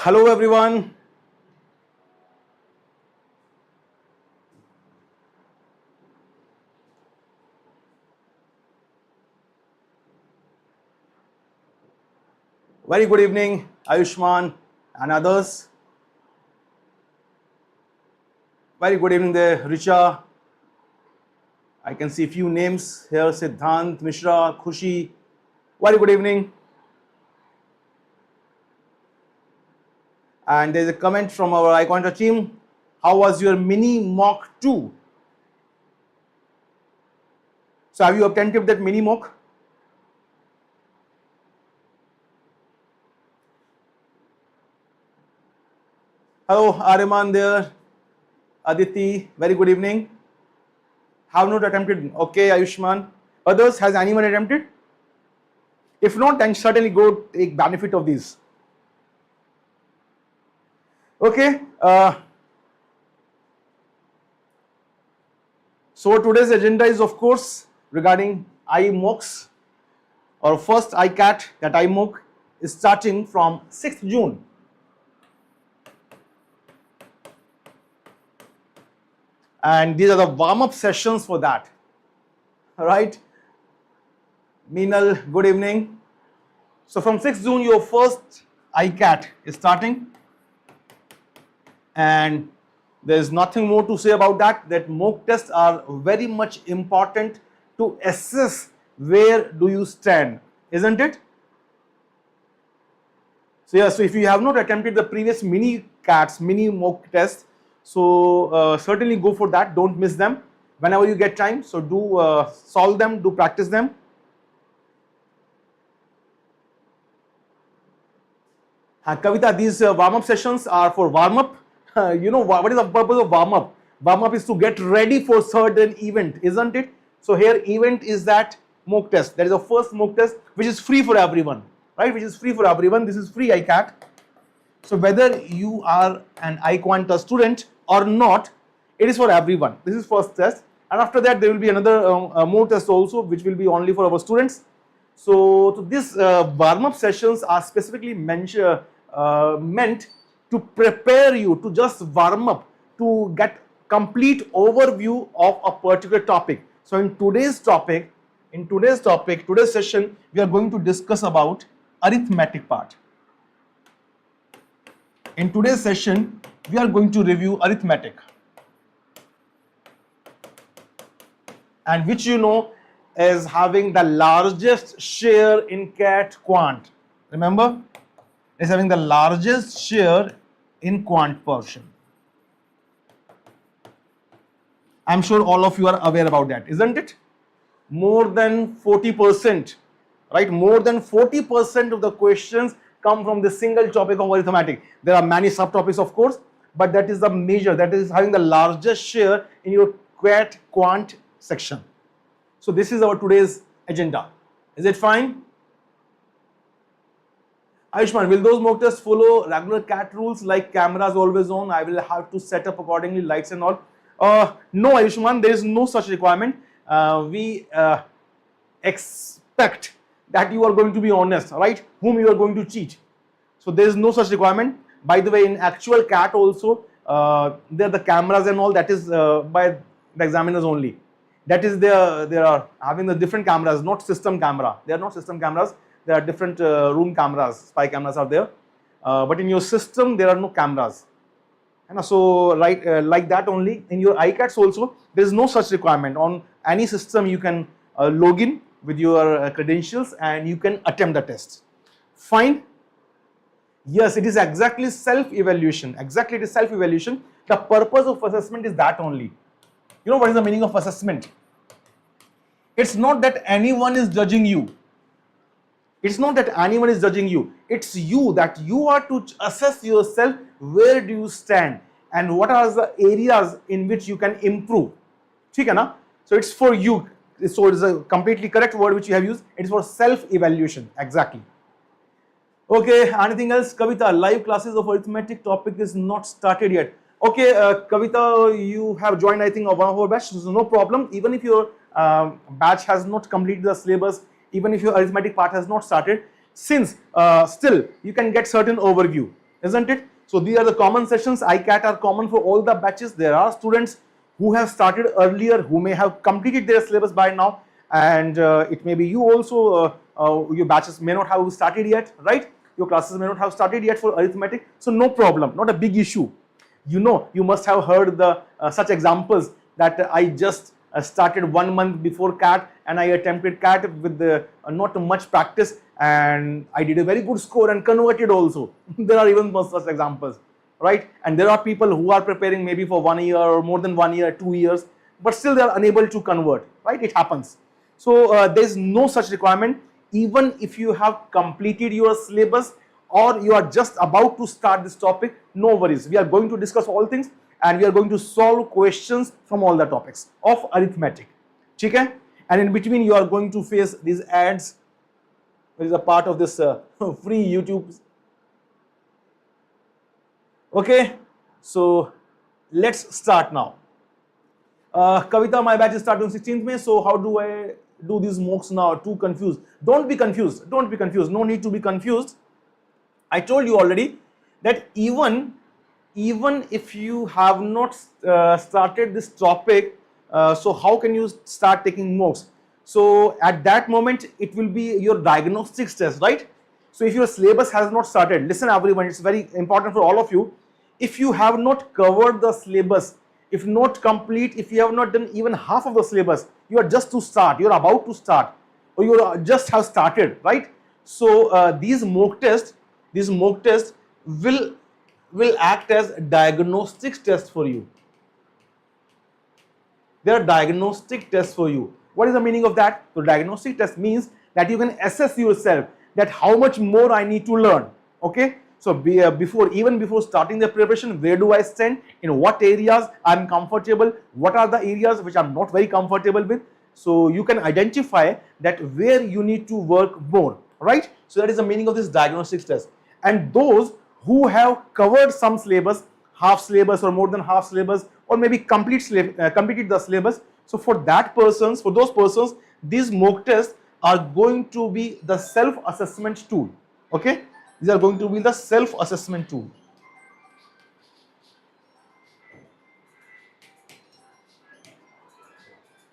Hello everyone. Very good evening, Ayushman and others. Very good evening there, Richa. I can see a few names here, Siddhant, Mishra, Khushi. Very good evening. And there's a comment from our iQuanta team. How was your mini mock 2? So have you attempted that mini mock? Hello, Ariman there. Aditi, very good evening. Have not attempted. Okay, Ayushman. Others, has anyone attempted? If not, then certainly go take benefit of these. Okay. So today's agenda is of course regarding iMOOCs. Our first iCAT, that iMOOC, is starting from 6th June. And these are the warm-up sessions for that. All right. Meenal, good evening. So from 6th June, your first iCAT is starting. And there's nothing more to say about that. That mock tests are very much important to assess where do you stand, isn't it? So yeah, so if you have not attempted the previous mini mock tests, so certainly go for that. Don't miss them whenever you get time. So do solve them, do practice them. Kavita, these warm-up sessions are for warm-up. You know what is the purpose of warm-up? Warm-up is to get ready for certain event, isn't it? So here event is that mock test. That is the first mock test which is free for everyone, right? Which is free for everyone. This is free iCAT. So whether you are an iQuanta student or not, it is for everyone. This is first test, and after that there will be another more test also, which will be only for our students. So these warm-up sessions are specifically meant to prepare you to just warm up, to get complete overview of a particular topic. So in today's session, we are going to discuss about arithmetic part. In today's session, we are going to review arithmetic, and which you know is having the largest share in CAT Quant. Remember, is having the largest share in Quant portion. I'm sure all of you are aware about that, isn't it? More than 40%, right? More than 40% of the questions come from the single topic of arithmetic. There are many subtopics, of course, but that is the major, that is having the largest share in your CAT Quant section. So this is our today's agenda. Is it fine? Ayushman, will those mock tests follow regular CAT rules like cameras always on? I will have to set up accordingly, lights and all. No, Ayushman, there is no such requirement. We expect that you are going to be honest, right? Whom you are going to cheat. So there is no such requirement. By the way, in actual CAT also, there are the cameras and all, that is by the examiners only. That is they are having the different cameras, not system camera. They are not system cameras. There are different room cameras, spy cameras are there. But in your system, there are no cameras. And so like that only, in your iCATs also, there is no such requirement. On any system, you can log in with your credentials and you can attempt the test. Fine. Yes, it is exactly self-evaluation. Exactly, it is self-evaluation. The purpose of assessment is that only. You know what is the meaning of assessment? It's not that anyone is judging you. It's not that anyone is judging you. It's you, that you are to assess yourself, where do you stand and what are the areas in which you can improve. Okay, na? So it's for you. So it is a completely correct word which you have used. It is for self-evaluation. Exactly. Okay, anything else? Kavita, live classes of arithmetic topic is not started yet. Okay, Kavita, you have joined, I think, one of our batch, so no problem. Even if your batch has not completed the syllabus, even if your arithmetic part has not started, since still you can get certain overview. isn't it? So these are the common sessions. iCAT are common for all the batches. There are students who have started earlier, who may have completed their syllabus by now, and it may be you also, your batches may not have started yet, right? Your classes may not have started yet for arithmetic, so no problem, not a big issue. You know, you must have heard the such examples that I just started 1 month before CAT and I attempted CAT with not much practice, and I did a very good score and converted also. There are even more such examples, right? And there are people who are preparing maybe for 1 year or more than 1 year, 2 years, but still they are unable to convert, right? It happens. So there is no such requirement. Even if you have completed your syllabus or you are just about to start this topic, no worries. We are going to discuss all things and we are going to solve questions from all the topics of arithmetic. Okay? And in between you are going to face these ads, which is a part of this free YouTube. Okay, so let's start now. Kavita, my batch is starting on 16th May, so how do I do these mocks now? Too confused. Don't be confused. Don't be confused. No need to be confused. I told you already that even if you have not started this topic, so how can you start taking mocks? So at that moment, it will be your diagnostics test, right? So if your syllabus has not started, listen everyone, it's very important for all of you. If you have not covered the syllabus, if not complete, if you have not done even half of the syllabus, you are just to start, you are about to start, or you are just have started, right? So these mock tests will act as diagnostic tests for you. They are diagnostic tests for you. What is the meaning of that? So diagnostic test means that you can assess yourself that how much more I need to learn. Okay. So even before starting the preparation, where do I stand? In what areas I'm comfortable? What are the areas which I'm not very comfortable with? So you can identify that where you need to work more, right? So that is the meaning of this diagnostic test. And those who have covered some syllabus, half syllabus or more than half syllabus, or maybe completed the syllabus. So for those persons, these mock tests are going to be the self-assessment tool. Okay, these are going to be the self-assessment tool.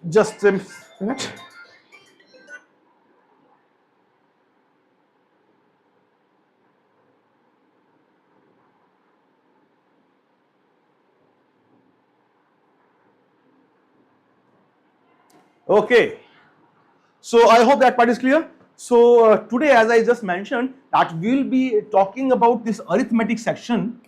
Just a minute. Okay, so I hope that part is clear. So today, as I just mentioned, that we'll be talking about this arithmetic section,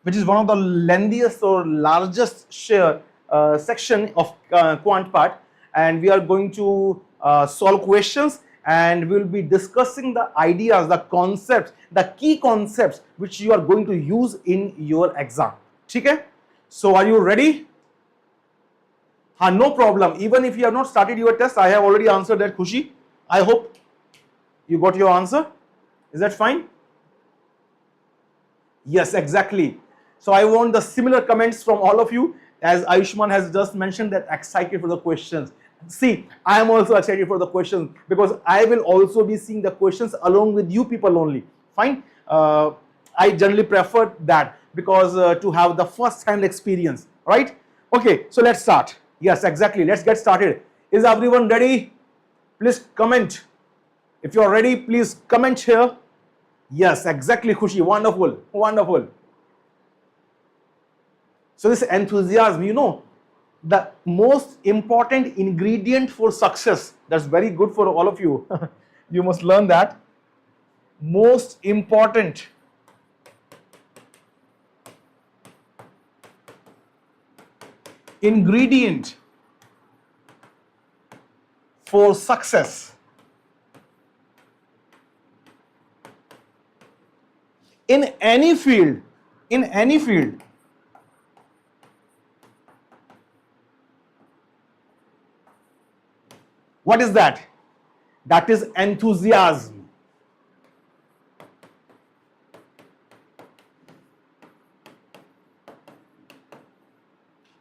which is one of the lengthiest or largest section of quant part, and we are going to solve questions, and we will be discussing the ideas, the concepts, the key concepts which you are going to use in your exam. Okay? So are you ready? No problem. Even if you have not started your test, I have already answered that, Khushi. I hope you got your answer. Is that fine? Yes, exactly. So I want the similar comments from all of you, as Ayushman has just mentioned that excited for the questions. See, I am also excited for the questions because I will also be seeing the questions along with you people only. Fine. I generally prefer that because to have the first-hand experience, right? Okay, so let's start. Yes, exactly. Let's get started. Is everyone ready? Please comment. If you are ready, please comment here. Yes, exactly, Khushi. Wonderful, wonderful. So this enthusiasm, you know, the most important ingredient for success. That's very good for all of you. You must learn that. Most important ingredient for success in any field, what is that? That is enthusiasm.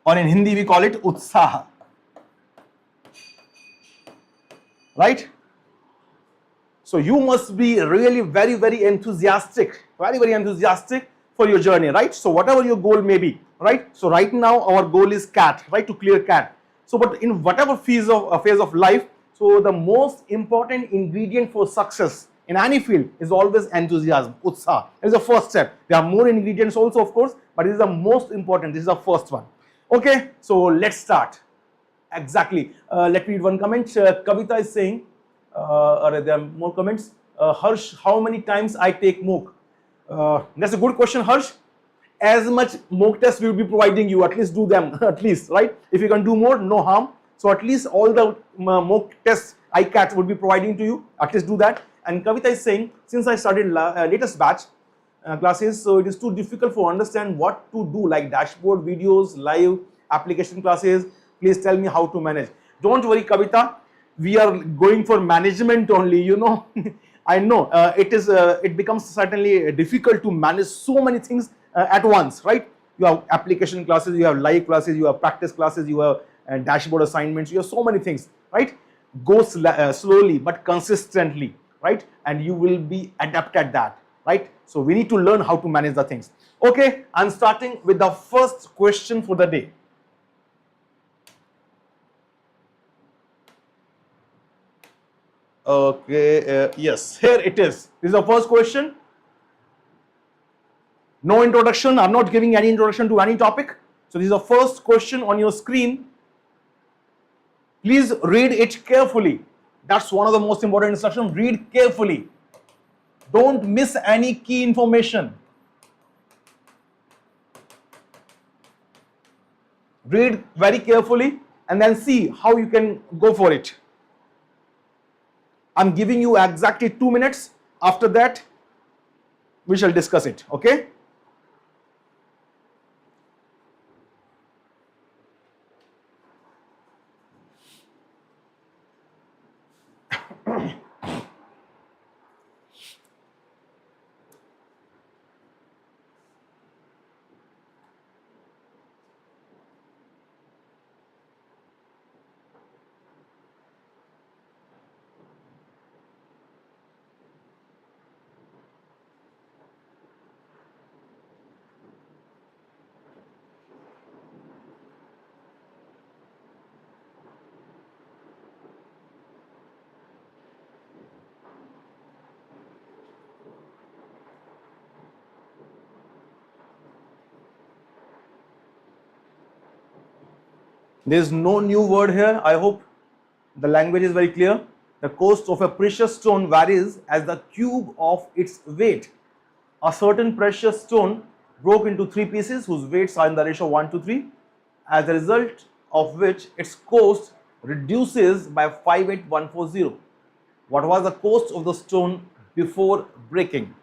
Or in Hindi we call it utsaha. Right? So you must be really very enthusiastic, very enthusiastic for your journey, right? So whatever your goal may be, right? So right now our goal is CAT, right? To clear CAT. So but in whatever phase of life, so the most important ingredient for success in any field is always enthusiasm, utsaha. It is the first step. There are more ingredients also, of course, but it is the most important. This is the first one. Okay, so let's start. Exactly. Let me read one comment. Kavita is saying, there are more comments. Harsh, how many times I take mock? That's a good question, Harsh. As much mock tests we will be providing you, at least do them, at least, right? If you can do more, no harm. So at least all the mock tests iCAT would be providing to you, at least do that. And Kavita is saying, since I started latest batch classes, so it is too difficult for understand what to do, like dashboard videos, live application classes. Please tell me how to manage. Don't worry, Kavita. We are going for management only, you know. I know it becomes certainly difficult to manage so many things at once, right? You have application classes, you have live classes, you have practice classes, you have dashboard assignments, you have so many things, right? Go slowly but consistently, right? And you will be adept at that, right? So we need to learn how to manage the things. Okay, I'm starting with the first question for the day. Okay, yes, here it is. This is the first question. No introduction. I'm not giving any introduction to any topic. So this is the first question on your screen. Please read it carefully. That's one of the most important instructions. Read carefully. Don't miss any key information. Read very carefully and then see how you can go for it. I'm giving you exactly 2 minutes. After that, we shall discuss it. Okay? There is no new word here. I hope the language is very clear. The cost of a precious stone varies as the cube of its weight. A certain precious stone broke into 3 pieces whose weights are in the ratio 1 to 3, as a result of which its cost reduces by 58140. What was the cost of the stone before breaking?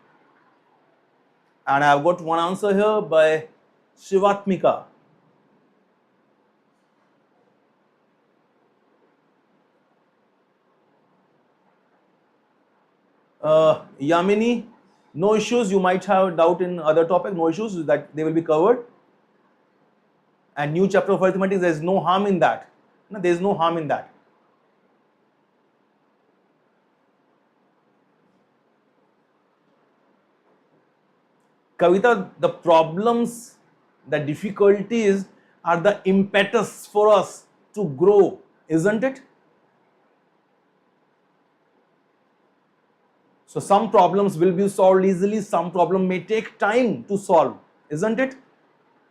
And I have got one answer here by Shivatmika. Yamini, no issues. You might have doubt in other topic. No issues, that they will be covered. And new chapter of arithmetic, there is no harm in that. No, there is no harm in that. Kavita, the problems, the difficulties are the impetus for us to grow, isn't it? So some problems will be solved easily, some problem may take time to solve, isn't it?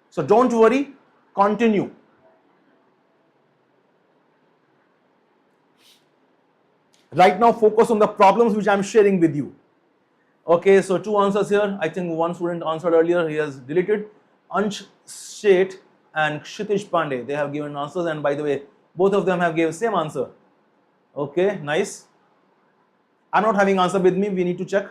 So don't worry, continue. Right now focus on the problems which I am sharing with you. Okay, so 2 answers here. I think one student answered earlier, he has deleted. Ansh Sheth and Kshitish Pandey, they have given answers, and by the way, both of them have given same answer. Okay, nice. I'm not having answer with me, we need to check.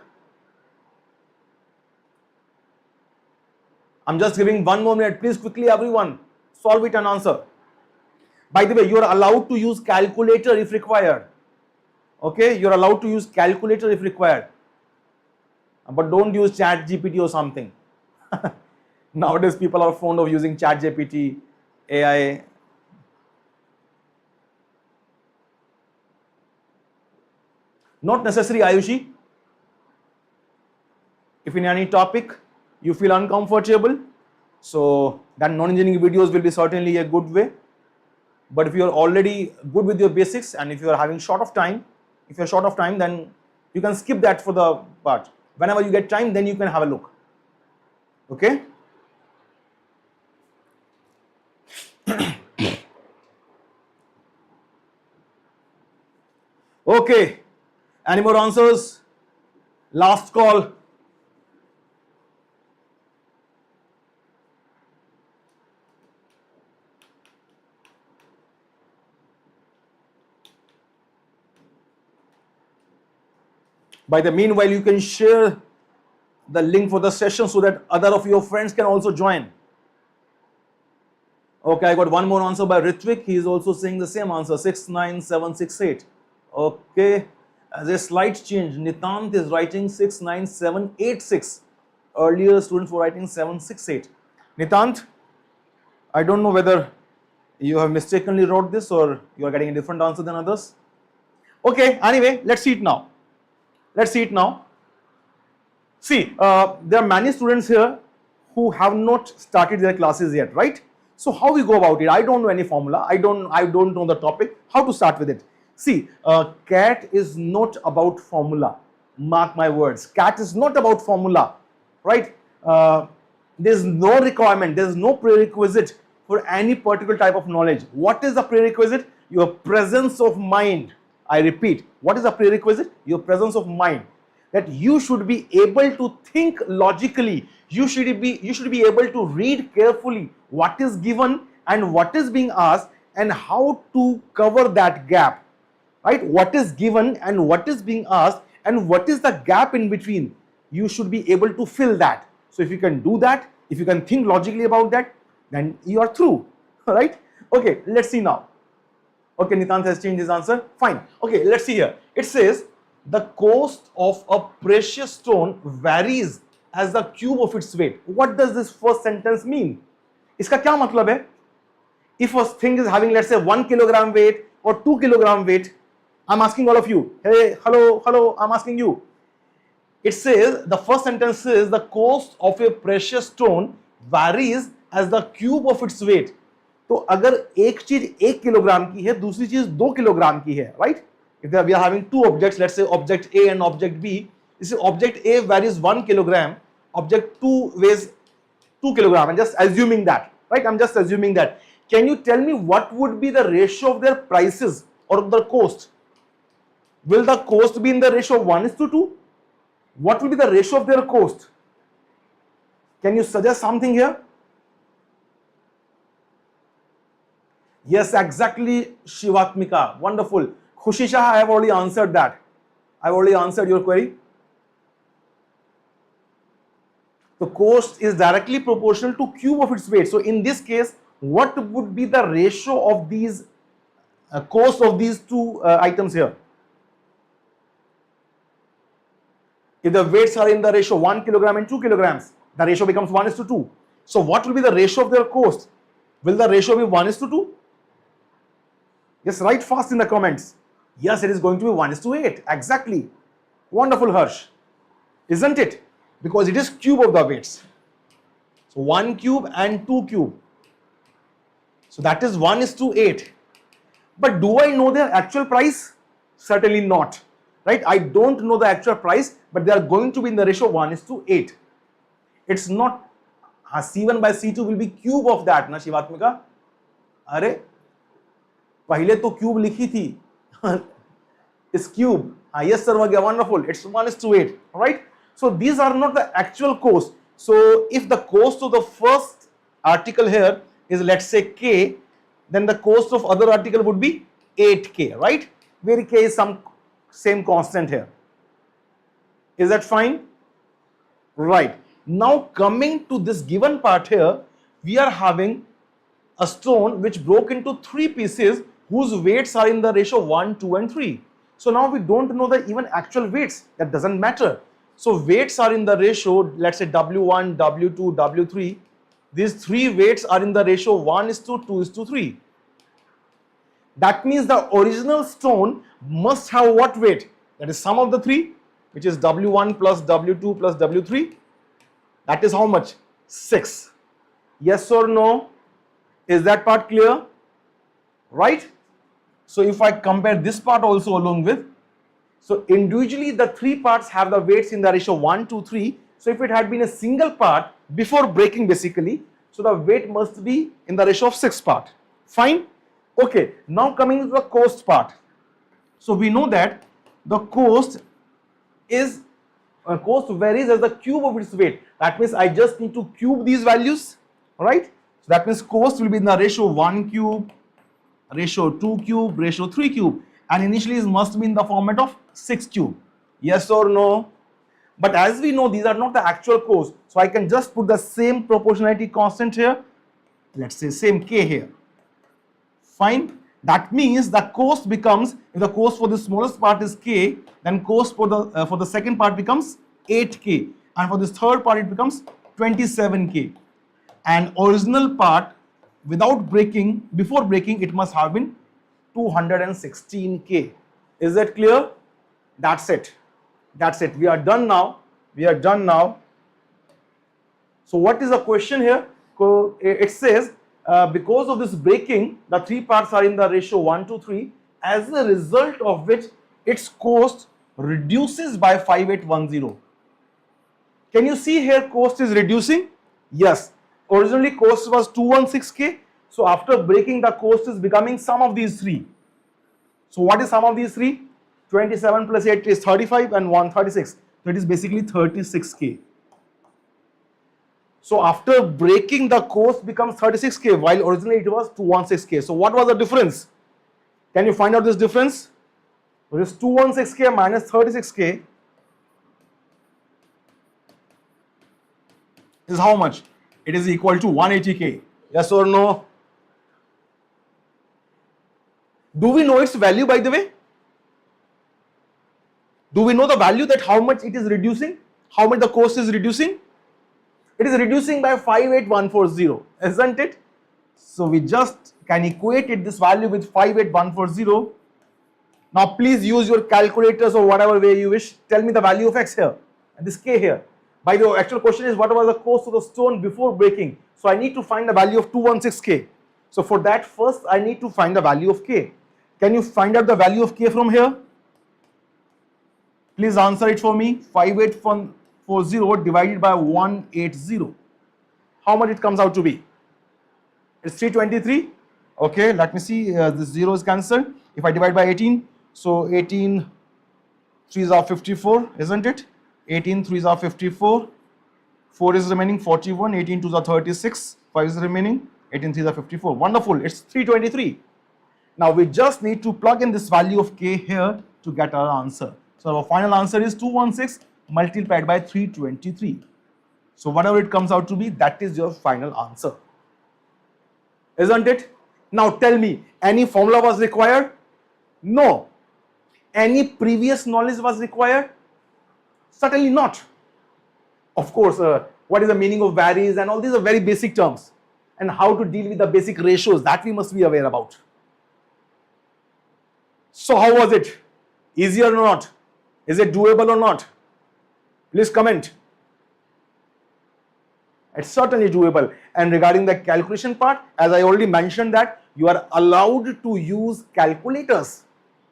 I'm just giving 1 more minute. Please quickly everyone, solve it and answer. By the way, you are allowed to use calculator if required. Okay, you are allowed to use calculator if required. But don't use chat GPT or something. Nowadays people are fond of using chat GPT, AI. Not necessary, Ayushi. If in any topic you feel uncomfortable, so that non-engineering videos will be certainly a good way. But if you are already good with your basics and if you are having short of time, then you can skip that for the part. Whenever you get time, then you can have a look. Okay? Okay. Any more answers? Last call. By the meanwhile, you can share the link for the session so that other of your friends can also join. Okay, I got one more answer by Ritvik. He is also saying the same answer, 69768. Okay, as a slight change, Nitant is writing 69786. Earlier students were writing 768. Nitant, I don't know whether you have mistakenly wrote this or you are getting a different answer than others. Okay, anyway, let's see it now. See, there are many students here who have not started their classes yet, right? So how we go about it? I don't know any formula. I don't know the topic. How to start with it? See, CAT is not about formula. Mark my words. CAT is not about formula, right? There's no requirement. There's no prerequisite for any particular type of knowledge. What is the prerequisite? Your presence of mind. I repeat, what is the prerequisite? Your presence of mind. That you should be able to think logically. You should be able to read carefully what is given and what is being asked and how to cover that gap. Right? What is given and what is being asked and what is the gap in between. You should be able to fill that. So if you can do that, if you can think logically about that, then you are through. Right? Okay, let's see now. Okay, Nitant has changed his answer. Fine. Okay, let's see here. It says the cost of a precious stone varies as the cube of its weight. What does this first sentence mean? इसका क्या मतलब है? If a thing is having, let's say, 1 kilogram weight or 2 kilogram weight, I'm asking all of you. Hey, hello, I'm asking you. It says, the first sentence says the cost of a precious stone varies as the cube of its weight. तो अगर एक चीज 1 kilogram की है, दूसरी चीज 2 kilogram की है, right? If we are having two objects, let's say object A and object B, this is object A varies 1 kilogram, object 2 weighs 2 kilogram. I'm just assuming that, right? I'm just assuming that. Can you tell me what would be the ratio of their prices or the cost? Will the cost be in the ratio of 1:2? What will be the ratio of their cost? Can you suggest something here? Yes, exactly, Shivatmika. Wonderful. Khushisha, I have already answered that. I've already answered your query. The cost is directly proportional to cube of its weight. So in this case, what would be the ratio of these cost of these two items here? If the weights are in the ratio 1 kilogram and 2 kilograms, the ratio becomes 1:2. So what will be the ratio of their cost? Will the ratio be 1:2? Yes, write fast in the comments. Yes, it is going to be 1:8. Exactly. Wonderful, Harsh. Isn't it? Because it is cube of the weights. So 1 cube and 2 cube. So that is 1:8. But do I know their actual price? Certainly not. Right? I don't know the actual price, but they are going to be in the ratio 1:8. It's not C1 by C2 will be cube of that, na Shivatmika? अरे पहले तो cube लिखी थी is cube. Yes sir, wonderful. It's 1:8. Right? So these are not the actual cost. So if the cost of the first article here is, let's say, K, then the cost of other article would be 8K, right? Where K is some same constant here. Is that fine? Right. Now coming to this given part here, we are having a stone which broke into 3 pieces whose weights are in the ratio 1, 2 and 3. So now we don't know the even actual weights. That doesn't matter. So weights are in the ratio, let's say W1, W2, W3. These 3 weights are in the ratio 1:2:3. That means the original stone must have what weight? that is sum of the three, which is W1 plus W2 plus W3. That is how much? 6. Yes or no? Is that part clear? Right? So if I compare this part also along with, so individually the three parts have the weights in the ratio 1 to 3. So if it had been a single part before breaking basically, so the weight must be in the ratio of 6 part. Fine? Okay, now coming to the cost part. So we know that the cost is, cost varies as the cube of its weight. That means I just need to cube these values, right? So that means cost will be in the ratio 1 cube, ratio 2 cube, ratio 3 cube, and initially it must be in the format of 6 cube. Yes or no? But as we know, these are not the actual cost, so I can just put the same proportionality constant here. Let's say same k here. Fine. That means the cost becomes, if the cost for the smallest part is k, then cost for the second part becomes 8k, and for this third part it becomes 27k. And original part without breaking, before breaking, it must have been 216k. Is that clear? That's it. That's it. We are done now. We are done now. So what is the question here? It says, because of this breaking, the three parts are in the ratio 1 to 3, as a result of which its cost reduces by 5810. Can you see here cost is reducing? Yes. Originally cost was 216k. So after breaking, the cost is becoming sum of these three. So what is sum of these three? 27 plus 8 is 35 and 136. So it is basically 36k. So after breaking, the cost becomes 36k, while originally it was 216k. So what was the difference? Can you find out this difference? It is 216k minus 36k is how much? It is equal to 180k. Yes or no? Do we know its value, by the way? Do we know the value, that how much it is reducing? How much the cost is reducing? It is reducing by 58140, isn't it? So we just can equate it, this value, with 58140. Now please use your calculators or whatever way you wish. Tell me the value of x here and this k here. By the way, actual question is what was the cost of the stone before breaking? So I need to find the value of 216k. So for that, first I need to find the value of k. Can you find out the value of k from here? Please answer it for me. 5840 divided by 180. How much it comes out to be? It's 323. Okay, let me see. This 0 is cancelled. If I divide by 18, so 18 3s are 54, isn't it? 18 3s are 54. 4 is remaining, 41. 18 2s are 36. 5 is remaining. 18 3s are 54. Wonderful. It's 323. Now we just need to plug in this value of k here to get our answer. So our final answer is 216 multiplied by 323. So whatever it comes out to be, that is your final answer. Isn't it? Now tell me, any formula was required? No. Any previous knowledge was required? Certainly not. Of course, what is the meaning of varies and all these are very basic terms. And how to deal with the basic ratios, that we must be aware about. So how was it? Easier or not? Is it doable or not? Please comment. It's certainly doable. And regarding the calculation part, as I already mentioned that you are allowed to use calculators.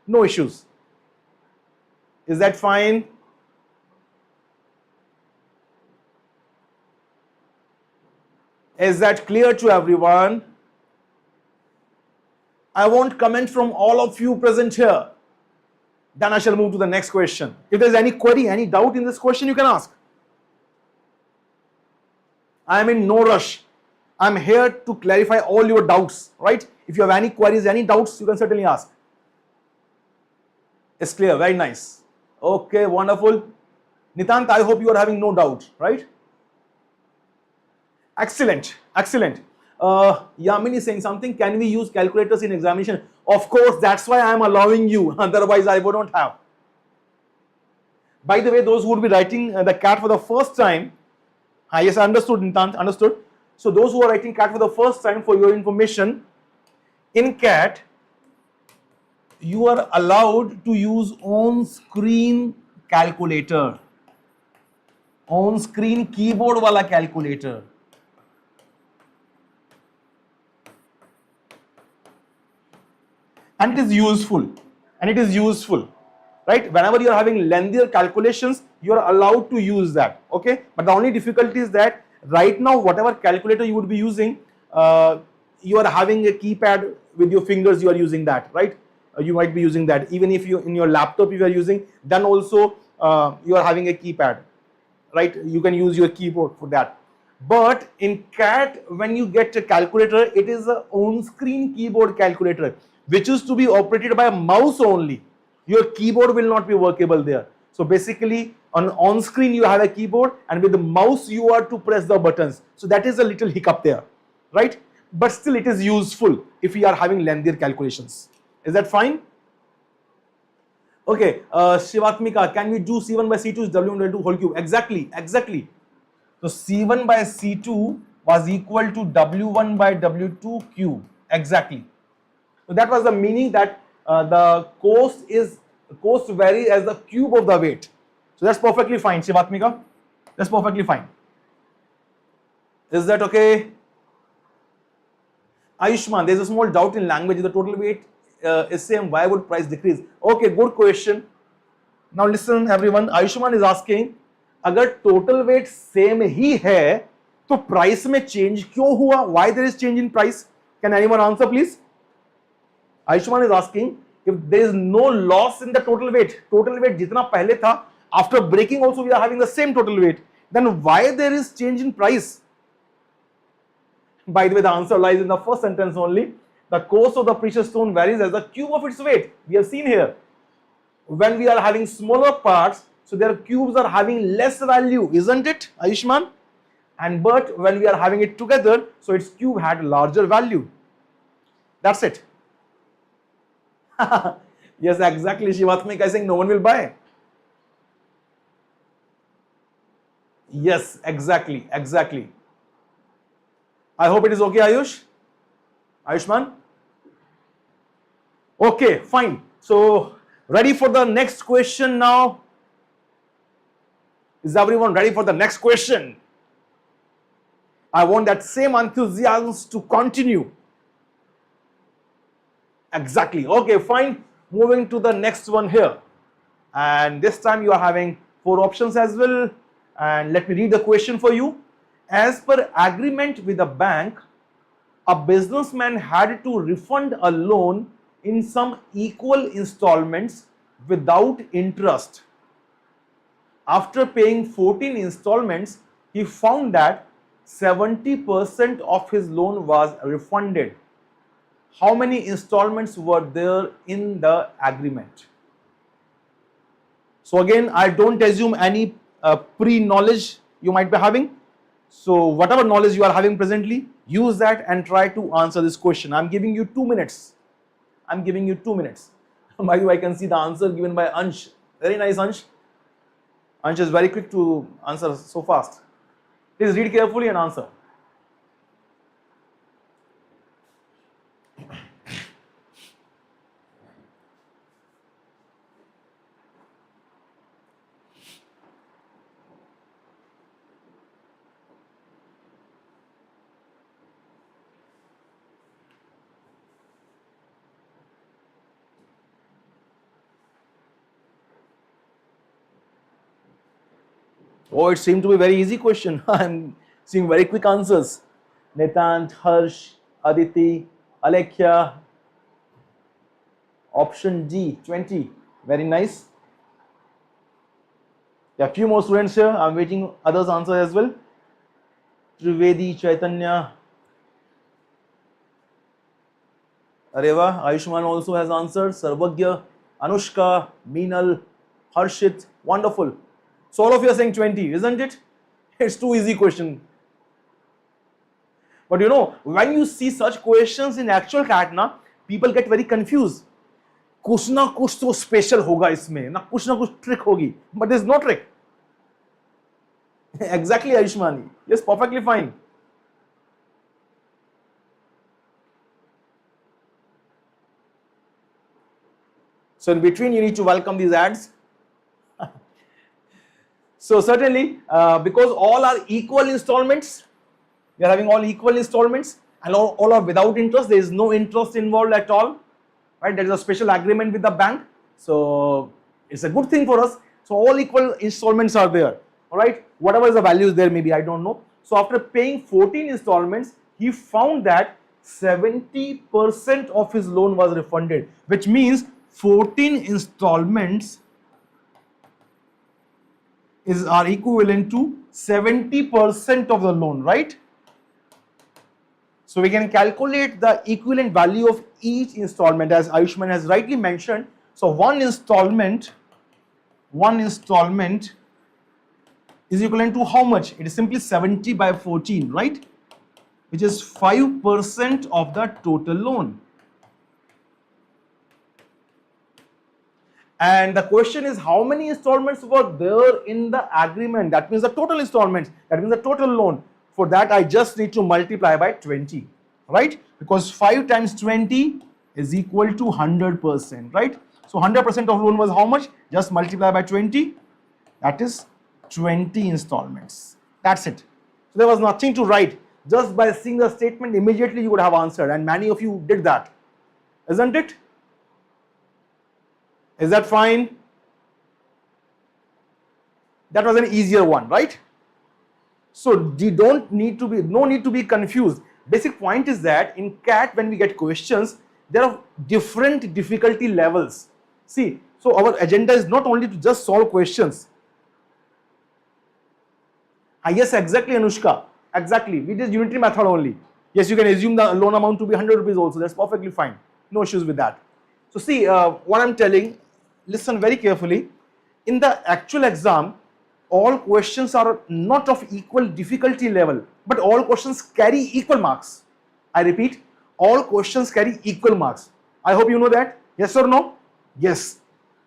No issues. Is that fine? Is that clear to everyone? I want comment from all of you present here. Then I shall move to the next question. If there is any query, any doubt in this question, you can ask. I am in no rush. I am here to clarify all your doubts, right? If you have any queries, any doubts, you can certainly ask. It's clear, very nice. Okay, wonderful. Nitant, I hope you are having no doubt, right? Excellent, excellent. Yamini is saying something, can we use calculators in examination? Of course, that's why I am allowing you, otherwise I wouldn't have. By the way, those who would be writing the CAT for the first time, yes, I understood, Nitant, understood. So those who are writing CAT for the first time, for your information, in CAT, you are allowed to use on screen calculator, on screen keyboard wala calculator. And it is useful, right? Whenever you are having lengthier calculations, you are allowed to use that, okay? But the only difficulty is that right now, whatever calculator you would be using, you are having a keypad with your fingers, you are using that, right? You might be using that. Even if you in your laptop you are using, then also you are having a keypad, right? You can use your keyboard for that. But in CAT, when you get a calculator, it is a on-screen keyboard calculator, which is to be operated by a mouse only. Your keyboard will not be workable there. So basically, on screen you have a keyboard, and with the mouse you are to press the buttons. So that is a little hiccup there, right? But still it is useful if you are having lengthier calculations. Is that fine? Okay, Shivatmika, can we do C1 by C2 is W1 by W2 whole cube? Exactly. So C1 by C2 was equal to W1 by W2 cube. Exactly. So that was the meaning that the cost varies as the cube of the weight. So that's perfectly fine, Shivatmika. That's perfectly fine. Is that okay? Ayushman, there's a small doubt in language. If the total weight is same, why would price decrease? Okay, good question. Now listen everyone, Ayushman is asking, अगर total weight same ही है, तो price में change क्यों हुआ? Why there is change in price? Can anyone answer please? Ayushman is asking, if there is no loss in the total weight जितना पहले था, after breaking also we are having the same total weight, then why there is change in price? By the way, the answer lies in the first sentence only. The cost of the precious stone varies as the cube of its weight. We have seen here. When we are having smaller parts, so their cubes are having less value, isn't it, Ayushman? But when we are having it together, so its cube had larger value. That's it. Yes, exactly. Shivatmika is saying no one will buy. Yes, exactly. I hope it is okay, Ayushman? Okay, fine. So, ready for the next question now? Is everyone ready for the next question? I want that same enthusiasm to continue. Exactly. Okay, fine. Moving to the next one here. And this time you are having 4 options as well. And let me read the question for you. As per agreement with the bank, a businessman had to refund a loan in some equal installments without interest. After paying 14 installments, he found that 70% of his loan was refunded. How many installments were there in the agreement? So again, I don't assume any pre-knowledge you might be having. So whatever knowledge you are having presently, use that and try to answer this question. I'm giving you 2 minutes. By the way, I can see the answer given by Ansh. Very nice, Ansh. Ansh is very quick to answer so fast. Please read carefully and answer. Oh, it seemed to be a very easy question. I'm seeing very quick answers. Nitant, Harsh, Aditi, Alekhya. Option D, 20. Very nice. There are a few more students here. I'm waiting others answer as well. Trivedi, Chaitanya. Areva, Ayushman also has answered. Sarvagya, Anushka, Meenal, Harshit. Wonderful. So all of you are saying 20, isn't it? It's too easy question. But you know, when you see such questions in actual CAT, people get very confused. कुछ ना कुछ तो special होगा इसमें, ना कुछ trick होगी. But there's no trick. Exactly, Ayushmani. Yes, perfectly fine. So in between, you need to welcome these ads. So certainly, because all are equal installments, we are having all equal installments and all are without interest. There is no interest involved at all, right? There is a special agreement with the bank. So it's a good thing for us. So all equal installments are there, all right? Whatever is the values there, maybe, I don't know. So after paying 14 installments, he found that 70% of his loan was refunded, which means 14 installments are equivalent to 70% of the loan, right? So we can calculate the equivalent value of each installment, as Ayushman has rightly mentioned. So one installment is equivalent to how much? It is simply 70 by 14, right? Which is 5% of the total loan. And the question is, how many installments were there in the agreement? That means the total installments, that means the total loan. For that, I just need to multiply by 20, right? Because 5 times 20 is equal to 100%, right? So 100% of loan was how much? Just multiply by 20, that is 20 installments. That's it. So there was nothing to write. Just by seeing the statement, immediately you would have answered, and many of you did that, isn't it? Is that fine? That was an easier one, right? So you don't need to be, no need to be confused. Basic point is that in CAT, when we get questions, there are different difficulty levels. See, so our agenda is not only to just solve questions. Yes, exactly, Anushka. Exactly. We did unitary method only. Yes, you can assume the loan amount to be 100 rupees also. That's perfectly fine. No issues with that. So see, what I'm telling, listen very carefully. In the actual exam, all questions are not of equal difficulty level, but all questions carry equal marks. I repeat, all questions carry equal marks. I hope you know that. Yes or no? Yes.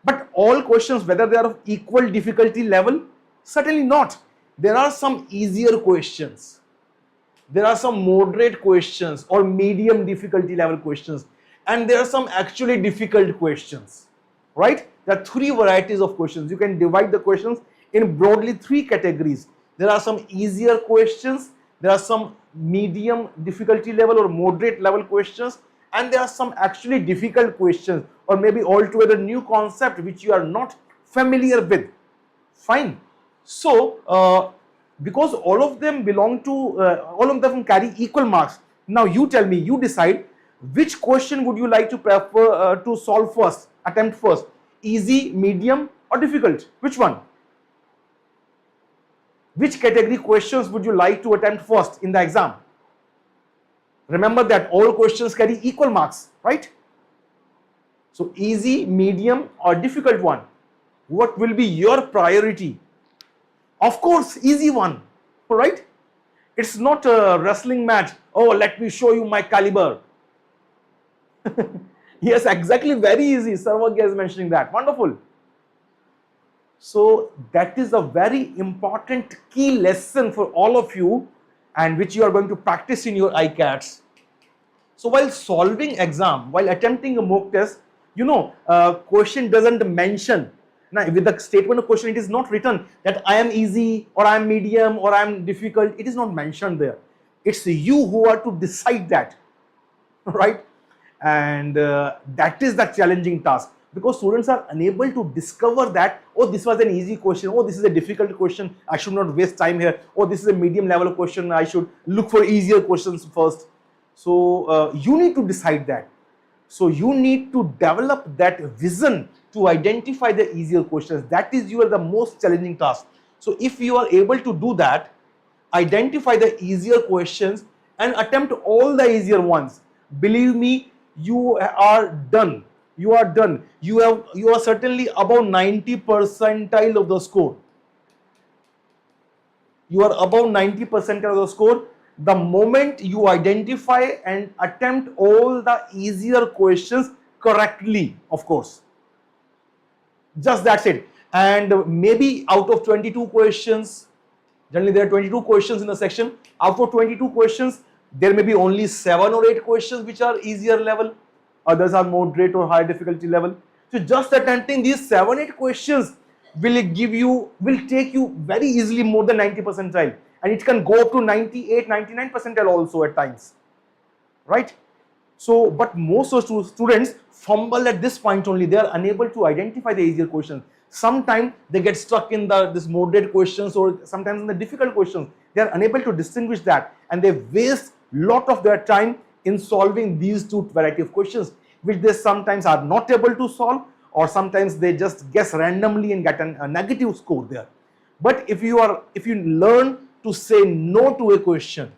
But all questions, whether they are of equal difficulty level, certainly not. There are some easier questions. There are some moderate questions or medium difficulty level questions. And there are some actually difficult questions, right? There are 3 varieties of questions. You can divide the questions in broadly 3 categories. There are some easier questions, there are some medium difficulty level or moderate level questions, and there are some actually difficult questions or maybe altogether new concept which you are not familiar with. Fine. So, because all of them belong to, all of them carry equal marks. Now you tell me, you decide which question would you like to prefer to solve first, attempt first, easy, medium or difficult? Which one? Which category questions would you like to attempt first in the exam? Remember that all questions carry equal marks, right? So easy, medium or difficult one. What will be your priority? Of course, easy one, right? It's not a wrestling match. Oh, let me show you my caliber. Yes, exactly, very easy. Sarvagya is mentioning that. Wonderful. So that is a very important key lesson for all of you and which you are going to practice in your iCATs. So while solving exam, while attempting a mock test, you know, question doesn't mention. Now with the statement of question, it is not written that I am easy or I am medium or I am difficult. It is not mentioned there. It's you who are to decide that, right? And that is the challenging task, because students are unable to discover that, oh, this was an easy question, oh, this is a difficult question, I should not waste time here, oh, this is a medium level question, I should look for easier questions first. So you need to decide that. So you need to develop that vision to identify the easier questions. That is the most challenging task. So if you are able to do that, identify the easier questions and attempt all the easier ones, believe me, you are done. You are done. You are certainly above 90 percentile of the score. You are above 90 percentile of the score the moment you identify and attempt all the easier questions correctly, of course. Just that's it. And maybe out of 22 questions, generally there are 22 questions in a section. Out of 22 questions, there may be only 7 or 8 questions which are easier level. Others are moderate or high difficulty level. So just attempting these 7-8 questions will take you very easily more than 90 percentile, and it can go up to 98, 99 percentile also at times, right? So, but most of students fumble at this point only. They are unable to identify the easier questions. Sometimes they get stuck in this moderate questions, or sometimes in the difficult questions. They are unable to distinguish that, and they waste lot of their time in solving these two variety of questions, which they sometimes are not able to solve, or sometimes they just guess randomly and get a negative score there. But if you learn to say no to a question,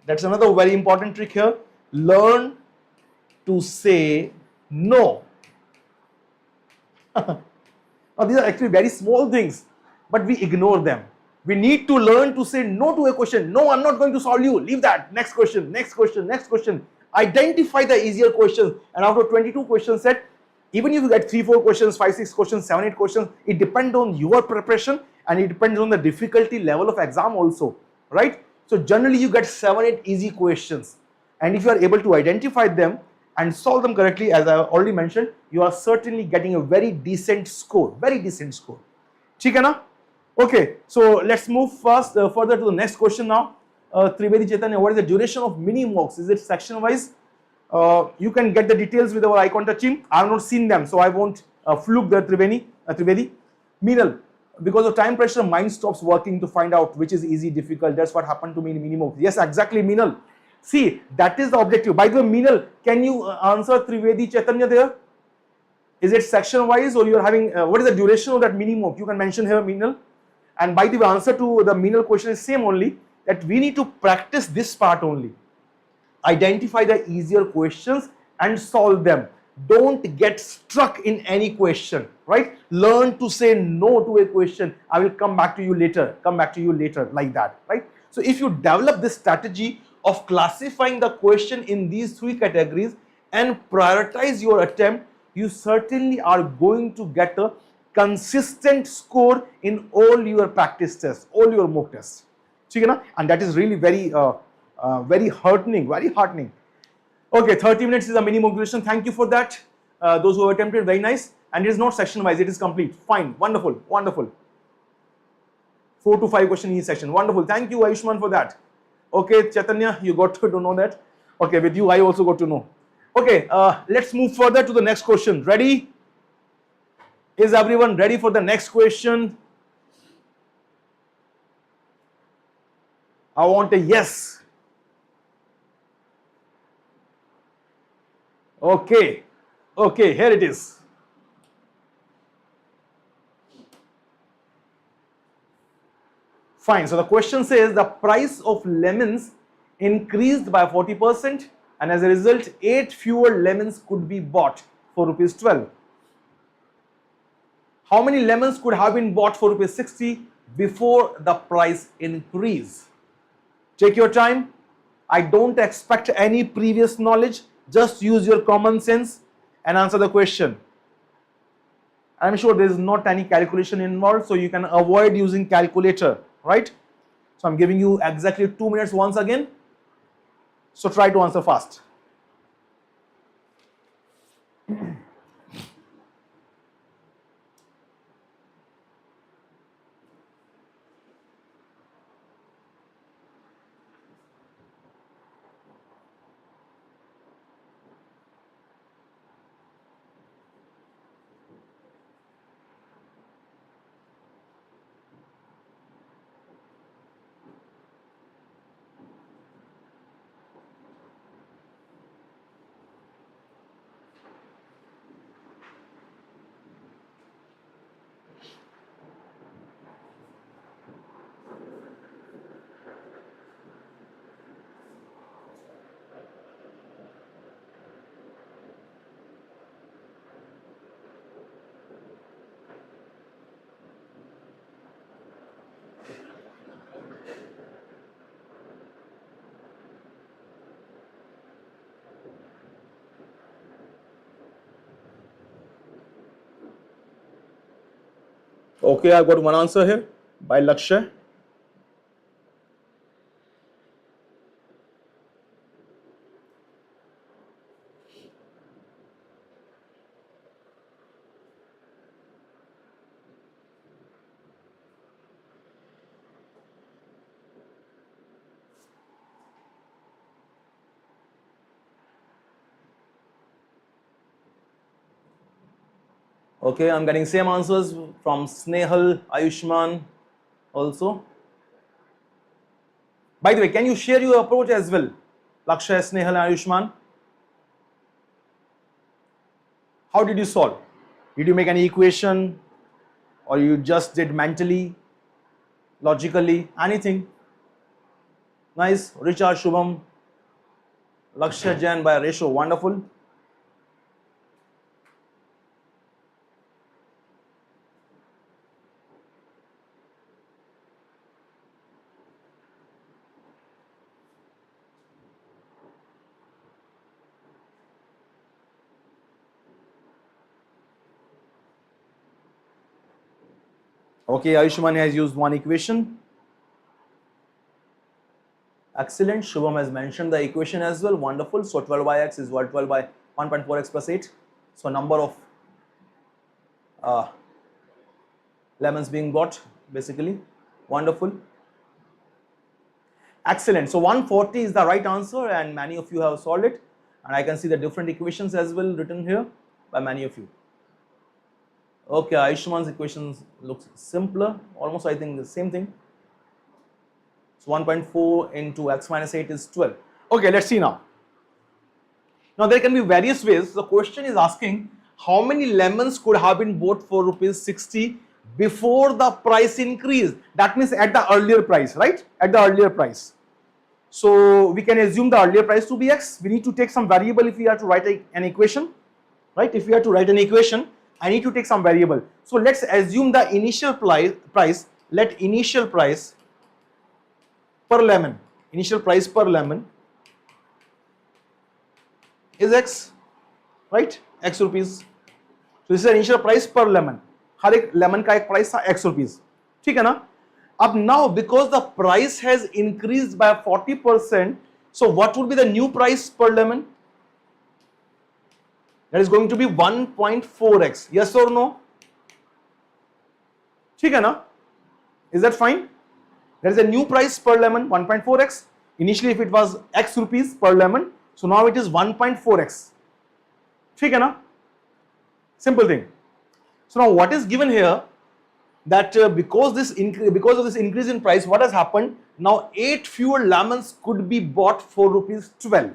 that's another very important trick here. Learn to say no. Now, these are actually very small things, but we ignore them. We need to learn to say no to a question. No, I'm not going to solve you. Leave that. Next question, next question, next question. Identify the easier questions. And out of 22 question set, even if you get 3-4 questions, 5-6 questions, 7-8 questions, it depends on your preparation, and it depends on the difficulty level of exam also, right? So generally you get 7-8 easy questions, and if you are able to identify them and solve them correctly, as I already mentioned, you are certainly getting a very decent score, very decent score. ठीक है ना? Okay, so let's move further to the next question now. Trivedi Chaitanya, what is the duration of mini mocks? Is it section wise? You can get the details with our iQuanta team. I have not seen them, so I won't fluke the Trivedi. Meenal, because of time pressure, mind stops working to find out which is easy, difficult. That's what happened to me in mini mocks. Yes, exactly, Meenal. See, that is the objective. By the way, Meenal, can you answer Trivedi Chaitanya there? Is it section wise, or you are having, what is the duration of that mini mock? You can mention here, Meenal. And by the way, answer to the Meenal question is same only, that we need to practice this part only. Identify the easier questions and solve them. Don't get stuck in any question, right? Learn to say no to a question. I will come back to you later, like that, right? So if you develop this strategy of classifying the question in these 3 categories and prioritize your attempt, you certainly are going to get a consistent score in all your practice tests, all your mock tests. And that is really very heartening, very heartening. Okay, 30 minutes is a minimum duration. Thank you for that. Those who have attempted, very nice. And it is not section wise, it is complete. Fine, wonderful, wonderful. 4 to 5 questions each section. Wonderful. Thank you, Ayushman, for that. Okay, Chaitanya, you got to know that. Okay, with you, I also got to know. Okay, let's move further to the next question. Ready? Is everyone ready for the next question? I want a yes. Okay, okay, here it is. Fine, so the question says the price of lemons increased by 40%, and as a result 8 fewer lemons could be bought for rupees 12. How many lemons could have been bought for rupees 60 before the price increase? Take your time. I don't expect any previous knowledge. Just use your common sense and answer the question. I'm sure there is not any calculation involved, so you can avoid using calculator, right? So I'm giving you exactly 2 minutes once again. So try to answer fast. Okay, I've got one answer here by Lakshya. Okay, I'm getting same answers from Snehal, Ayushman also. By the way, can you share your approach as well? Lakshay, Snehal, Ayushman. How did you solve? Did you make an equation or you just did mentally, logically, anything? Nice. Richard, Shubham, Lakshay, Jain by ratio. Wonderful. Okay, Ayushman has used one equation. Excellent. Shubham has mentioned the equation as well. Wonderful. So 12 by x is what? 12 by 1.4x plus 8. So number of lemons being bought basically. Wonderful. Excellent. So 140 is the right answer and many of you have solved it. And I can see the different equations as well written here by many of you. Okay, Ayushman's equations looks simpler. Almost I think the same thing. So 1.4 into x minus 8 is 12. Okay, let's see now. Now there can be various ways. The question is asking how many lemons could have been bought for rupees 60 before the price increase. That means at the earlier price, right? At the earlier price. So we can assume the earlier price to be x. We need to take some variable if we are to write an equation, right? If we are to write an equation, I need to take some variable. So let's assume the initial price. Let initial price per lemon, initial price per lemon is x, right? X rupees. So this is the initial price per lemon. हर एक lemon का एक price था x rupees. ठीक है ना? अब now because the price has increased by 40%, so what would be the new price per lemon? That is going to be 1.4x. Yes or no? ठीक है ना? Is that fine? There is a new price per lemon, 1.4x. Initially, if it was x rupees per lemon, so now it is 1.4x. ठीक है ना? Simple thing. So now, what is given here? That because of this increase in price, what has happened? Now 8 fewer lemons could be bought for rupees 12.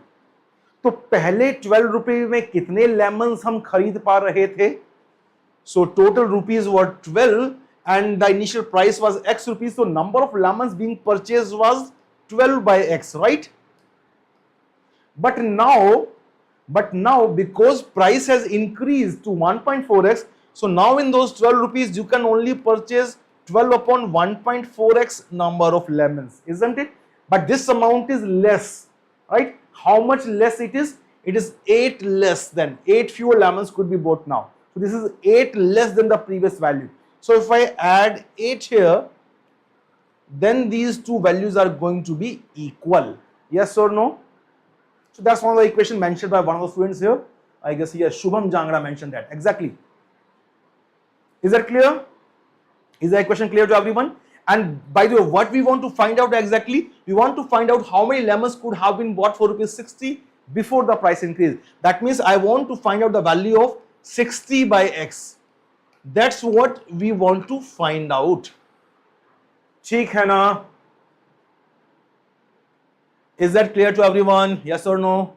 तो पहले 12 रुपए में कितने lemons हम खरीद पा रहे थे? So total rupees were 12 and the initial price was x rupees. So number of lemons being purchased was 12 by x, right? But now because price has increased to 1.4x, so now in those 12 rupees you can only purchase 12 upon 1.4x number of lemons, isn't it? But this amount is less, right? How much less it is? It is 8 less than 8 fewer lemons could be bought now. So this is 8 less than the previous value. So if I add 8 here, then these two values are going to be equal. Yes or no? So that's one of the equation mentioned by one of the students here. I guess here Shubham Jangra mentioned that. Exactly. Is that clear? Is the equation clear to everyone? And by the way, what we want to find out exactly? We want to find out how many lemons could have been bought for rupees 60 before the price increase. That means I want to find out the value of 60 by x. That's what we want to find out. ठीक है ना? Is that clear to everyone? Yes or no?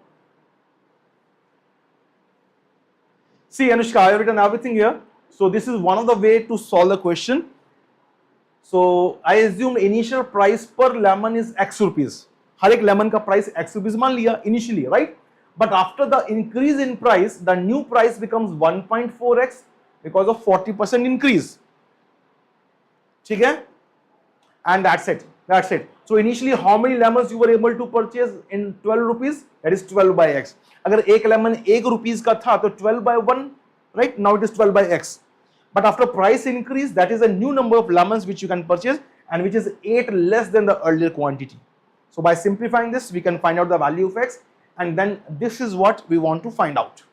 See, Anushka, I have written everything here. So this is one of the way to solve the question. So I assume initial price per lemon is x rupees. हर एक lemon का price x rupees मान लिया initially, right? But after the increase in price, the new price becomes 1.4x because of 40% increase. ठीक है? And that's it. That's it. So initially, how many lemons you were able to purchase in 12 rupees? That is 12 by x. अगर एक lemon 1 rupees का था तो 12 by 1, right? Now it is 12 by x. But after price increase, that is a new number of lemons which you can purchase and which is 8 less than the earlier quantity. So by simplifying this, we can find out the value of x, and then this is what we want to find out.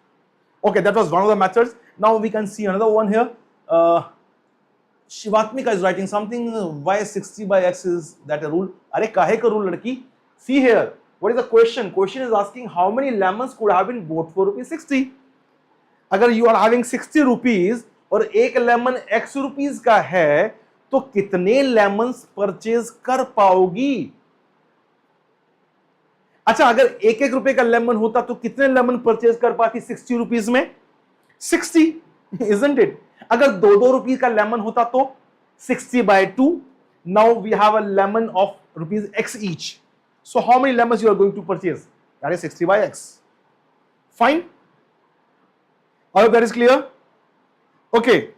Okay, that was one of the methods. Now we can see another one here. Shivatmika is writing something. Why 60 by x is that a rule? Are kahe ka rule ladki? See here. What is the question? Question is asking how many lemons could have been bought for rupees 60. Agar you are having 60 rupees और एक lemon x rupees का है तो कितने lemons purchase कर पाओगी? अच्छा, अगर एक एक रुपए का लेमन होता तो कितने लेमन परचेज कर पाती 60 रुपीस में? 60, isn't it? अगर 2 रुपीस का लेमन होता तो 60/2. Now we have a lemon of rupees x each. So how many lemons you are going to purchase? That is 60/x. Fine. I hope that is clear. Okay.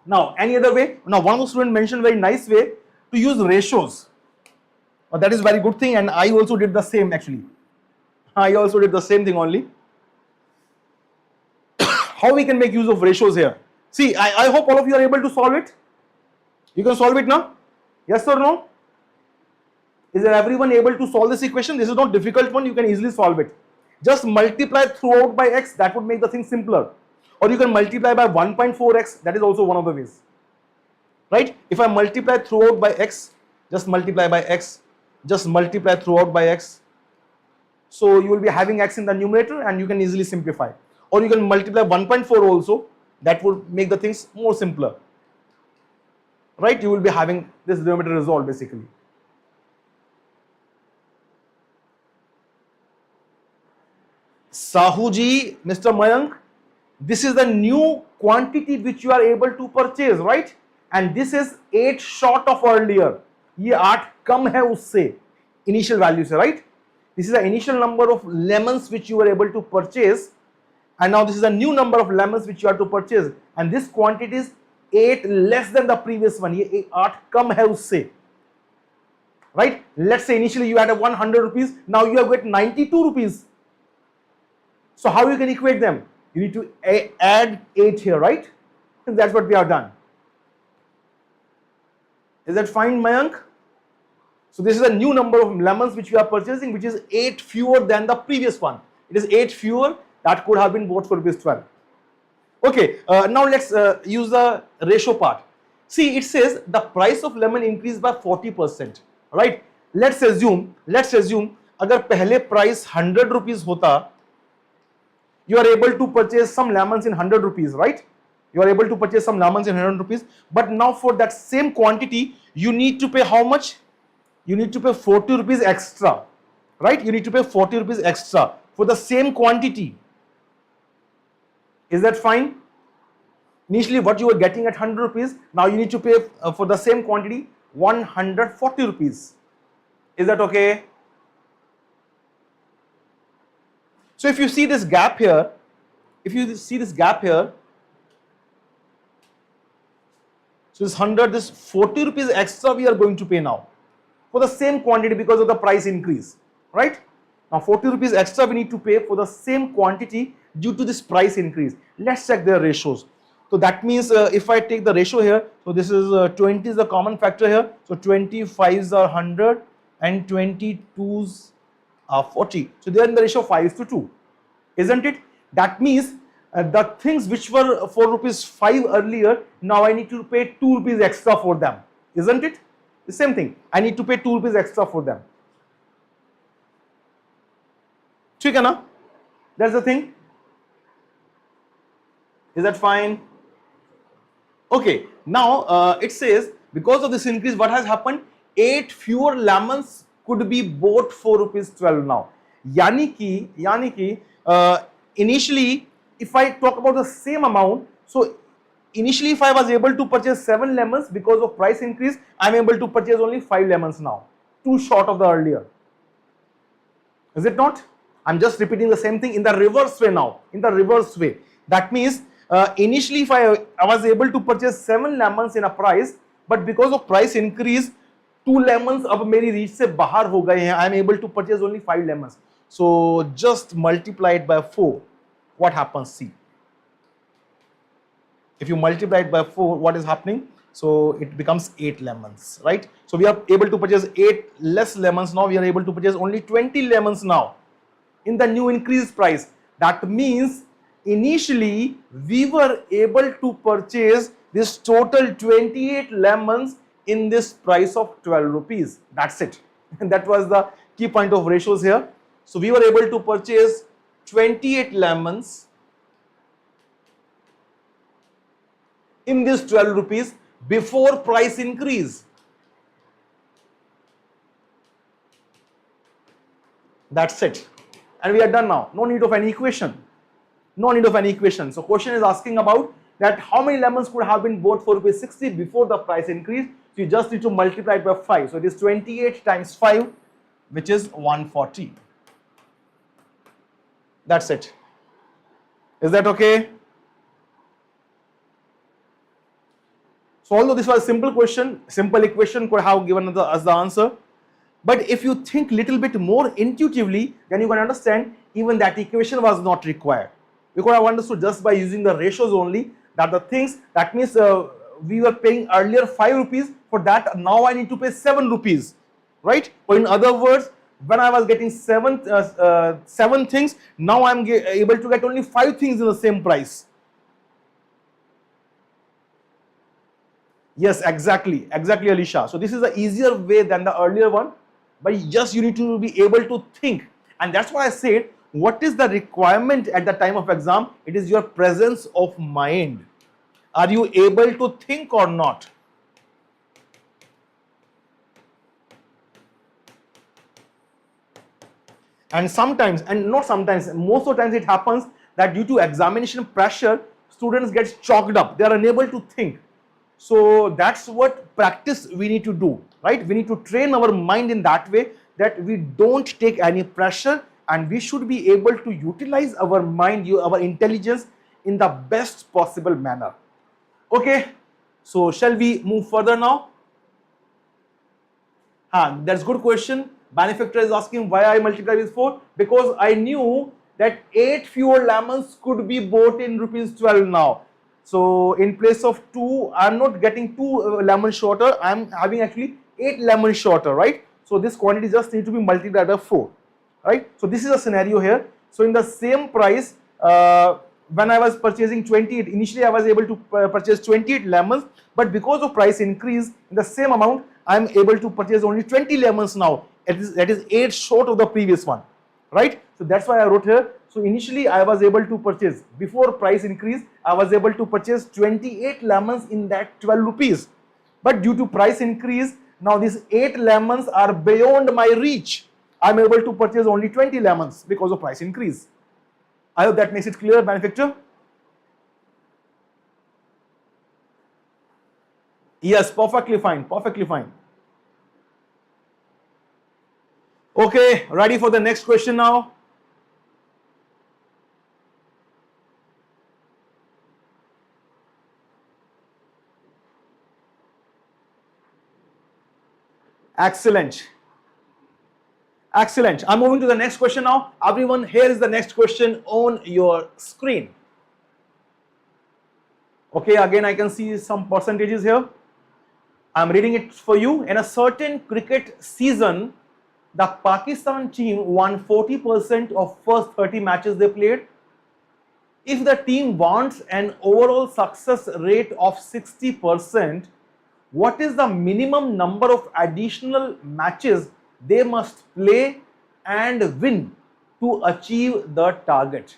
Now any other way? Now one of the students mentioned very nice way to use ratios. That is very good thing, and I also did the same actually. I also did the same thing only. How we can make use of ratios here? See, I hope all of you are able to solve it. You can solve it now? Yes or no? Is everyone able to solve this equation? This is not difficult one, you can easily solve it. Just multiply throughout by x, that would make the thing simpler. Or you can multiply by 1.4x, that is also one of the ways. Right? If I multiply throughout by x, just multiply by x, just multiply throughout by x. So you will be having x in the numerator and you can easily simplify. Or you can multiply 1.4 also, that would make the things more simpler. Right? You will be having this denominator resolved basically. Sahuji, Mr. Mayank, this is the new quantity which you are able to purchase, right? And this is 8 short of earlier. ये 8 कम है उससे initial value से, right? This is the initial number of lemons which you were able to purchase, and now this is a new number of lemons which you are to purchase, and this quantity is 8 less than the previous one. ये 8 कम है उससे, right? Let's say initially you had a 100 rupees, now you have got 92 rupees. So how you can equate them? You need to add 8 here, right? And that's what we have done. Is that fine, Mayank? So this is a new number of lemons which we are purchasing, which is 8 fewer than the previous one. It is 8 fewer that could have been bought for rupees 12. Okay, now let's use the ratio part. See, it says the price of lemon increased by 40%, right? Let's assume अगर पहले price 100 rupees होता, you are able to purchase some lemons in 100 rupees, right? You are able to purchase some lemons in 100 rupees, but now for that same quantity, you need to pay how much? You need to pay 40 rupees extra, right? You need to pay 40 rupees extra for the same quantity. Is that fine? Initially, what you were getting at 100 rupees, now you need to pay for the same quantity 140 rupees. Is that okay? So if you see this gap here, so this 100, this 40 rupees extra we are going to pay now for the same quantity because of the price increase, right? Now 40 rupees extra we need to pay for the same quantity due to this price increase. Let's check their ratios. So that means if I take the ratio here, so this is 20 is the common factor here. So 25s are 100 and 22s are 40. So they are in the ratio 5:2, isn't it? That means the things which were for rupees 5 earlier, now I need to pay 2 rupees extra for them, isn't it? The same thing, I need to pay 2 rupees extra for them. ठीक है ना? That's the thing. Is that fine? Okay, now it says because of this increase, what has happened? 8 fewer lemons could be bought for rupees 12 now. यानी कि initially, if I talk about the same amount, so initially if I was able to purchase 7 lemons, because of price increase, I am able to purchase only 5 lemons now, 2 short of the earlier. Is it not? I am just repeating the same thing in the reverse way now, in the reverse way. That means initially if I was able to purchase 7 lemons in a price, but because of price increase, 2 lemons अब मेरी reach से बाहर हो गए हैं, I am able to purchase only 5 lemons. So just multiply it by 4. What happens? See, if you multiply it by 4, what is happening? So it becomes 8 lemons, right? So we are able to purchase 8 less lemons now. We are able to purchase only 20 lemons now in the new increased price. That means initially we were able to purchase this total 28 lemons in this price of 12 rupees. That's it. And that was the key point of ratios here. So we were able to purchase 28 lemons in this 12 rupees before price increase. That's it. And we are done now. No need of any equation. No need of any equation. So question is asking about that how many lemons could have been bought for rupees 60 before the price increase. So you just need to multiply it by 5. So it is 28 times 5, which is 140. That's it. Is that okay? So although this was a simple question, simple equation could have given us the answer. But if you think little bit more intuitively, then you can understand even that equation was not required. You could have understood just by using the ratios only that the things, that means we were paying earlier 5 rupees, for that now I need to pay 7 rupees, right? Or in other words, when I was getting seven things, now I am able to get only 5 things in the same price. Yes, exactly, Alisha. So this is a easier way than the earlier one, but just you need to be able to think, and that's why I said, what is the requirement at the time of exam? It is your presence of mind. Are you able to think or not? And sometimes, and not sometimes, most of the times it happens that due to examination pressure, students get chalked up. They are unable to think. So that's what practice we need to do, right? We need to train our mind in that way that we don't take any pressure, and we should be able to utilize our mind, our intelligence in the best possible manner. Okay, so shall we move further now? That's good question. Benefactor is asking why I multiply with 4, because I knew that 8 fewer lemons could be bought in rupees 12 now. So in place of 2, I'm not getting 2 lemons shorter, I'm having actually 8 lemons shorter, right? So this quantity just need to be multiplied by 4, right? So this is a scenario here. So in the same price, when I was purchasing 28, initially I was able to purchase 28 lemons, but because of price increase in the same amount, I am able to purchase only 20 lemons now. That is 8 short of the previous one, right? So that's why I wrote here. So initially I was able to purchase, before price increase, I was able to purchase 28 lemons in that 12 rupees. But due to price increase, now these 8 lemons are beyond my reach. I'm able to purchase only 20 lemons because of price increase. I hope that makes it clear, benefactor. Yes, perfectly fine, perfectly fine. Okay, ready for the next question now? Excellent. Excellent. I'm moving to the next question now. Everyone, here is the next question on your screen. Okay, again I can see some percentages here. I'm reading it for you. In a certain cricket season, the Pakistan team won 40% of first 30 matches they played. If the team wants an overall success rate of 60%, what is the minimum number of additional matches they must play and win to achieve the target?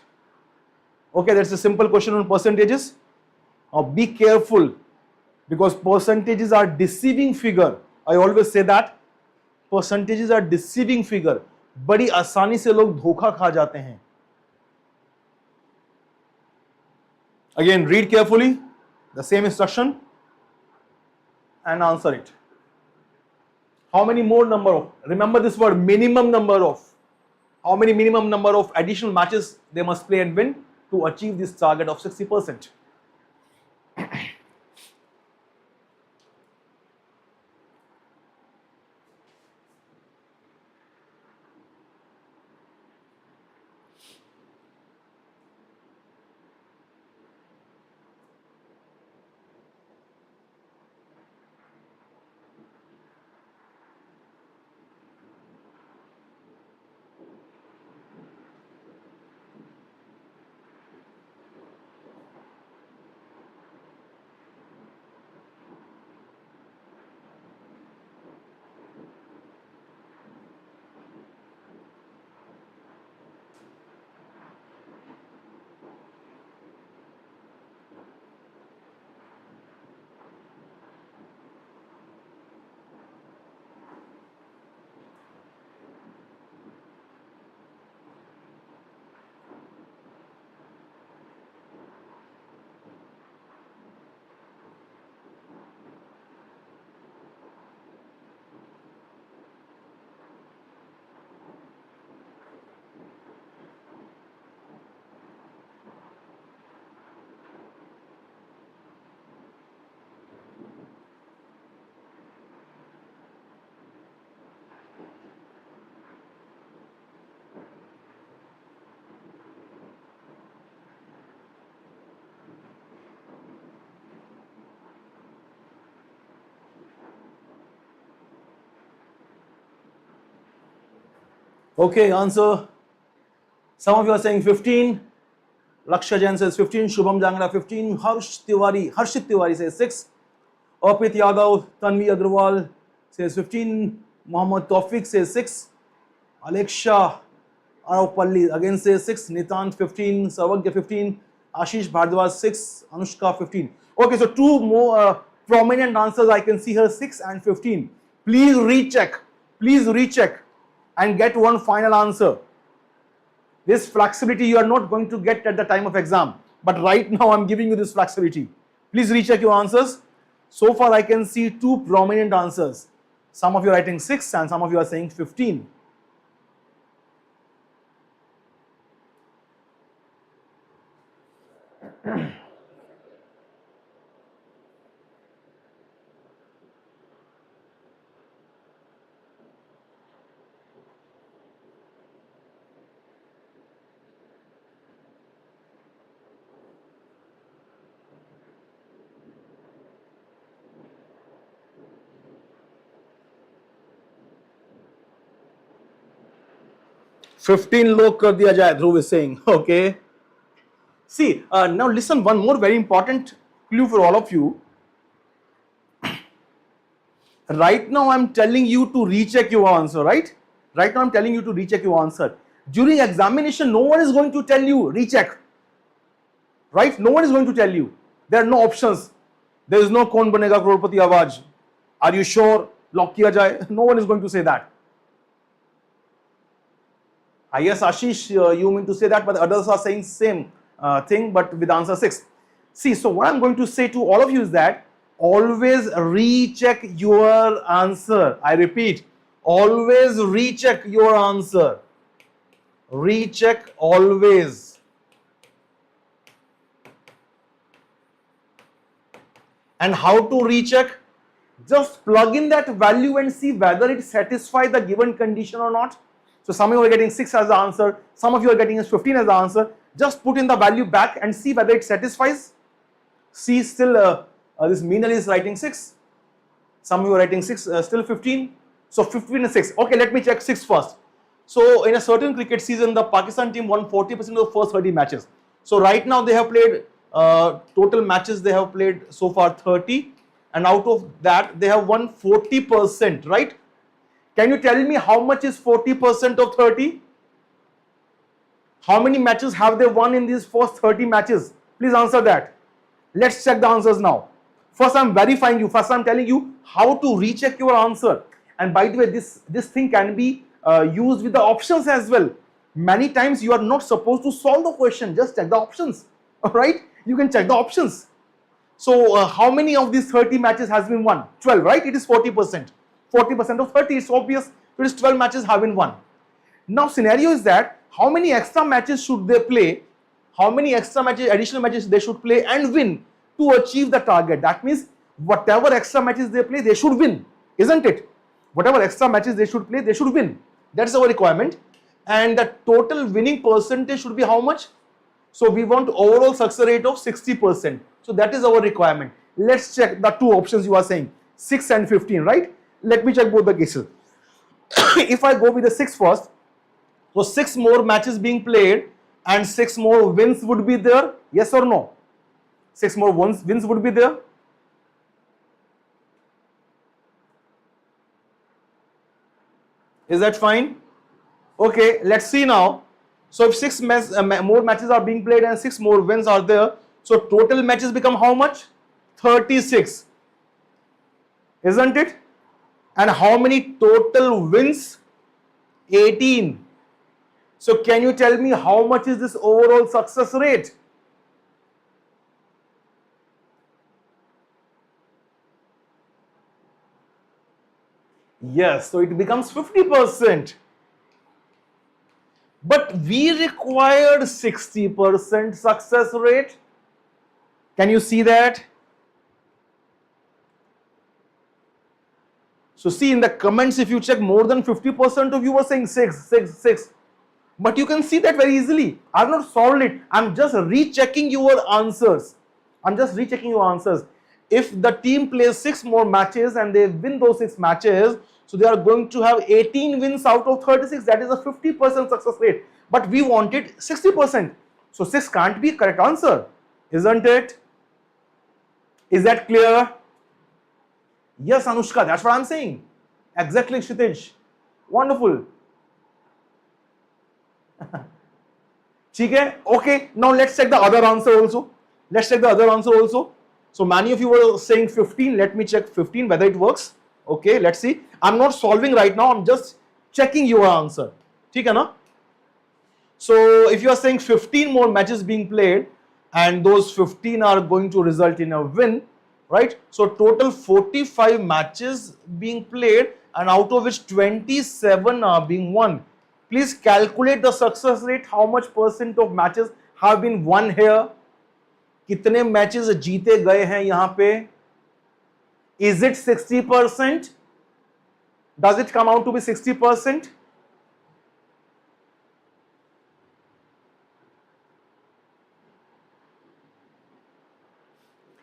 Okay, that's a simple question on percentages. Now be careful, because percentages are deceiving figure. I always say that percentages are deceiving figure. बड़ी आसानी से लोग धोखा खा जाते हैं. Again, read carefully the same instruction and answer it. How many more number of, remember this word, minimum number of, how many minimum number of additional matches they must play and win to achieve this target of 60%? Okay, answer. Some of you are saying 15. Lakshya Jain says 15. Shubham Jangra 15. Harshit Tiwari says 6. Arpit Yadav, Tanvi Agrawal says 15. Mohammad Tawfiq says 6. Aleksha Aropalli again says 6. Nitant 15. Sarvagya 15. Ashish Bhardwaj 6. Anushka 15. Okay, so two more prominent answers I can see here, 6 and 15. Please recheck. Please recheck and get one final answer. This flexibility you are not going to get at the time of exam. But right now I am giving you this flexibility. Please recheck your answers. So far I can see two prominent answers. Some of you are writing 6 and some of you are saying 15. $15 log kar diya jaye, Dhruv is saying. Okay. See, now listen, one more very important clue for all of you. Right now I'm telling you to recheck your answer, right? Right now I'm telling you to recheck your answer. During examination, no one is going to tell you recheck. Right? No one is going to tell you. There are no options. There is no Kaun Banega Crorepati Awaaz. Are you sure? Lock kiya jaye? No one is going to say that. Yes, Ashish, you mean to say that, but others are saying same thing, but with answer 6. See, so what I'm going to say to all of you is that always recheck your answer. I repeat, always recheck your answer. Recheck always. And how to recheck? Just plug in that value and see whether it satisfies the given condition or not. So some of you are getting 6 as the answer, some of you are getting 15 as the answer. Just put in the value back and see whether it satisfies. See, still this Meenal is writing 6. Some of you are writing 6, still 15. So 15 and 6. Okay, let me check 6 first. So in a certain cricket season, the Pakistan team won 40% of the first 30 matches. So right now they have played, total matches they have played so far 30. And out of that, they have won 40%, right? Can you tell me how much is 40% of 30? How many matches have they won in these first 30 matches? Please answer that. Let's check the answers now. First, I'm verifying you. First, I'm telling you how to recheck your answer. And by the way, this thing can be used with the options as well. Many times you are not supposed to solve the question. Just check the options. All right? You can check the options. So, how many of these 30 matches has been won? 12, right? It is 40%. 40% of 30, it's obvious. It is 12 matches have been won. Now, scenario is that how many extra matches should they play? How many extra matches, additional matches they should play and win to achieve the target? That means whatever extra matches they play, they should win, isn't it? Whatever extra matches they should play, they should win. That's our requirement. And the total winning percentage should be how much? So we want overall success rate of 60%. So that is our requirement. Let's check the two options you are saying, 6 and 15, right? Let me check both the cases. If I go with the 6 first, so 6 more matches being played and 6 more wins would be there, yes or no? 6 more wins would be there. Is that fine? Okay, let's see now. So if 6 more matches are being played and 6 more wins are there, so total matches become how much? 36. Isn't it? And how many total wins? 18. So can you tell me how much is this overall success rate? Yes, so it becomes 50%. But we required 60% success rate. Can you see that? So see in the comments, if you check, more than 50% of you were saying 6. But you can see that very easily. I have not solved it. I'm just rechecking your answers. If the team plays 6 more matches and they win those 6 matches, So they are going to have 18 wins out of 36. That is a 50% success rate. But we wanted 60%. So 6 can't be correct answer, isn't it? Is that clear? Yes, Anushka, that's what I'm saying. Exactly, Kshitij. Wonderful. Okay, now let's check the other answer also. So many of you were saying 15. Let me check 15 whether it works. Okay, let's see. I'm not solving right now. I'm just checking your answer. ठीक है ना? So if you are saying 15 more matches being played and those 15 are going to result in a win, right? So total 45 matches being played and out of which 27 are being won. Please calculate the success rate. How much percent of matches have been won here? कितने matches जीते गए हैं यहां पे? Is it 60%? Does it come out to be 60%?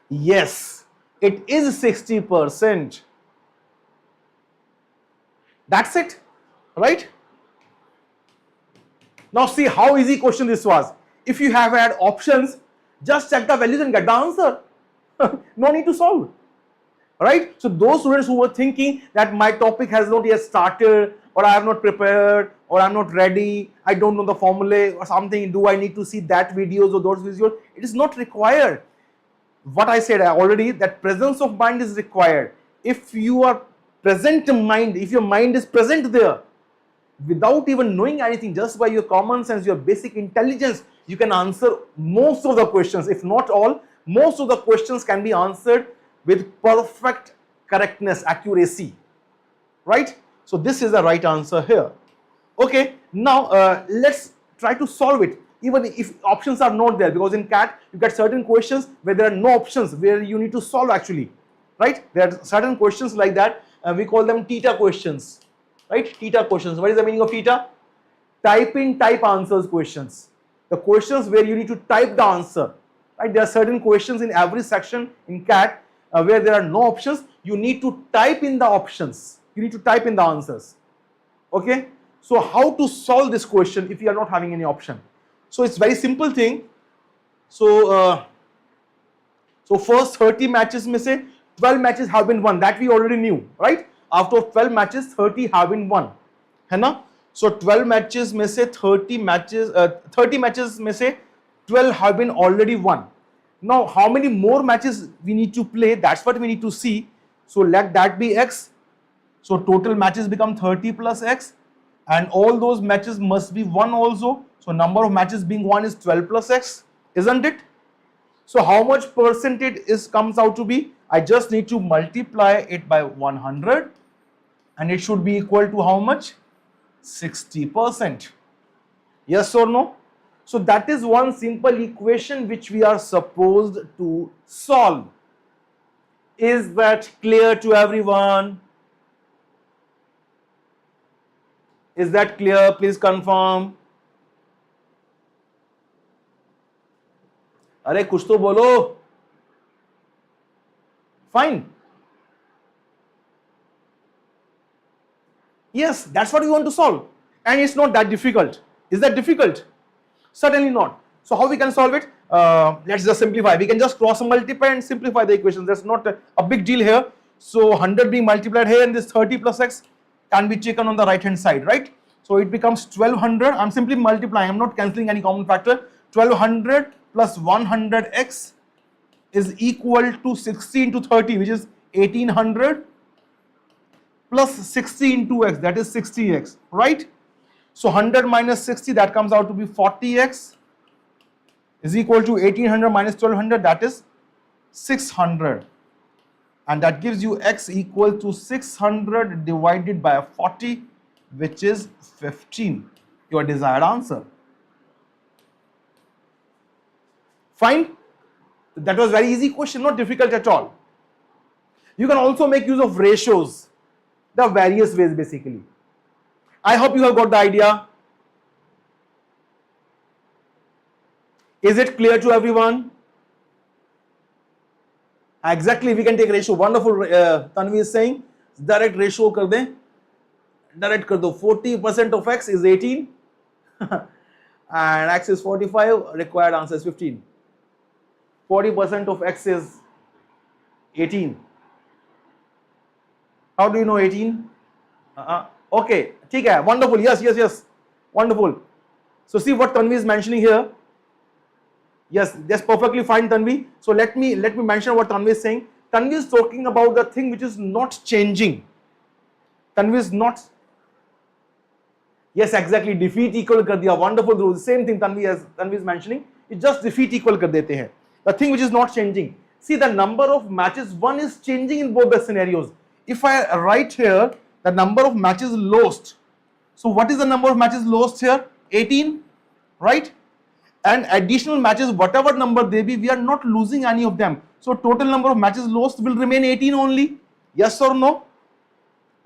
Yes, it is 60%. That's it, right? Now see how easy question this was. If you have had options, just check the values and get the answer. No need to solve, right? So those students who were thinking that my topic has not yet started, or I have not prepared, or I'm not ready, I don't know the formula or something, do I need to see that videos or those videos? It is not required. What I said already, that presence of mind is required. If you are present in mind, if your mind is present there, without even knowing anything, just by your common sense, your basic intelligence, you can answer most of the questions. If not all, most of the questions can be answered with perfect correctness, accuracy, right? So this is the right answer here. Okay, now let's try to solve it, even if options are not there, because in CAT you get certain questions where there are no options, where you need to solve actually, right? There are certain questions like that, we call them theta questions, right? Theta questions. What is the meaning of theta? Type in type answers questions. The questions where you need to type the answer, right? There are certain questions in every section in CAT where there are no options. You need to type in the options. You need to type in the answers. Okay. So how to solve this question if you are not having any option? So it's very simple thing. So first 30 matches में से 12 matches have been won. That we already knew, right? After 12 matches, 30 have been won, है ना? So 12 matches में से 30 matches में से 12 have been already won. Now how many more matches we need to play? That's what we need to see. So let that be x. So total matches become 30 plus x, and all those matches must be won also. So number of matches being won is 12 plus x, isn't it? So how much percentage comes out to be? I just need to multiply it by 100, and it should be equal to how much? 60%. Yes or no? So that is one simple equation which we are supposed to solve. Is that clear to everyone? Is that clear? Please confirm. अरे कुछ तो बोलो. Fine. Yes, that's what we want to solve, and it's not that difficult. Is that difficult? Certainly not. So how we can solve it? Let's just simplify. We can just cross multiply and simplify the equation. That's not a big deal here. So 100 being multiplied here, and this 30 plus x can be taken on the right hand side, right? So it becomes 1200. I'm simply multiplying. I'm not cancelling any common factor. 1200 plus 100x is equal to 60 into 30, which is 1800, plus 60 into x, that is 60x, right? So 100 minus 60, that comes out to be 40x, is equal to 1800 minus 1200, that is 600. And that gives you x equal to 600 divided by 40, which is 15, your desired answer. Fine? That was very easy question, not difficult at all. You can also make use of ratios. There are various ways basically. I hope you have got the idea. Is it clear to everyone? Exactly, we can take ratio. Wonderful. Tanvi is saying direct ratio kar dein. Direct कर दो 40% of x is 18 and x is 45, required answer is 15. 40% of x is 18. How do you know 18? Okay, ठीक है, wonderful, yes, wonderful. So see what Tanvi is mentioning here. Yes, that's perfectly fine, Tanvi. So let me mention what Tanvi is saying. Tanvi is talking about the thing which is not changing. Tanvi is not. Yes, exactly. Defeat equal कर दिया. Wonderful, Dhruv. Same thing Tanvi is mentioning. It just defeat equal कर देते हैं. The thing which is not changing. See, the number of matches, one is changing in both the scenarios. If I write here the number of matches lost. So what is the number of matches lost here? 18, right? And additional matches, whatever number they be, we are not losing any of them. So total number of matches lost will remain 18 only. Yes or no?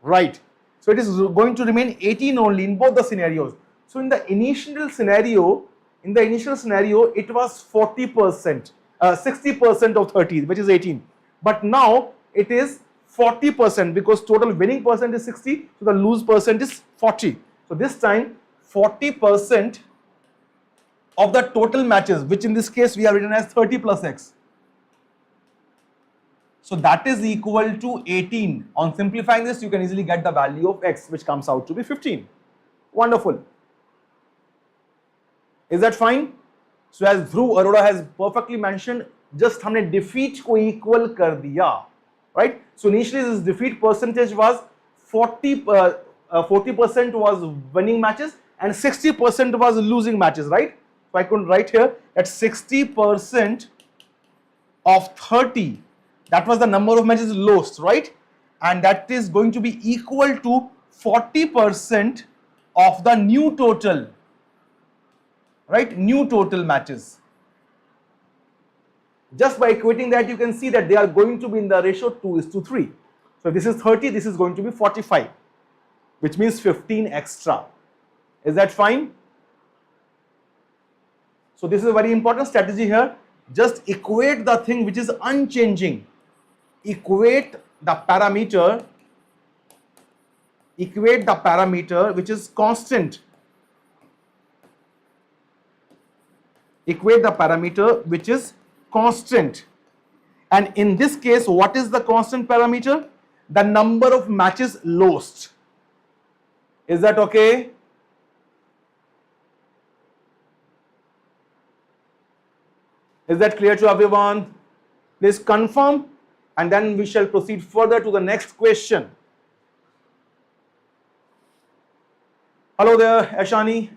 Right. So it is going to remain 18 only in both the scenarios. So in the initial scenario, it was 40%, 60% of 30, which is 18. But now it is 40% because total winning percent is 60, so the lose percent is 40. So this time 40% of the total matches, which in this case we have written as 30 plus x. So that is equal to 18. On simplifying this, you can easily get the value of x, which comes out to be 15. Wonderful. Is that fine? So as Dhruv Arora has perfectly mentioned, just हमने defeat को equal कर दिया, right? So initially this defeat percentage was 40% was winning matches and 60% was losing matches, right? So I could write here that 60% of 30, that was the number of matches lost, right? And that is going to be equal to 40% of the new total, right? New total matches. Just by equating that, you can see that they are going to be in the ratio 2:3. So if this is 30, this is going to be 45, which means 15 extra. Is that fine? So this is a very important strategy here. Just equate the thing which is unchanging. Equate the parameter which is constant. Equate the parameter which is constant. And in this case, what is the constant parameter? The number of matches lost. Is that okay? Is that clear to everyone? Please confirm, and then we shall proceed further to the next question. Hello there, Ashani.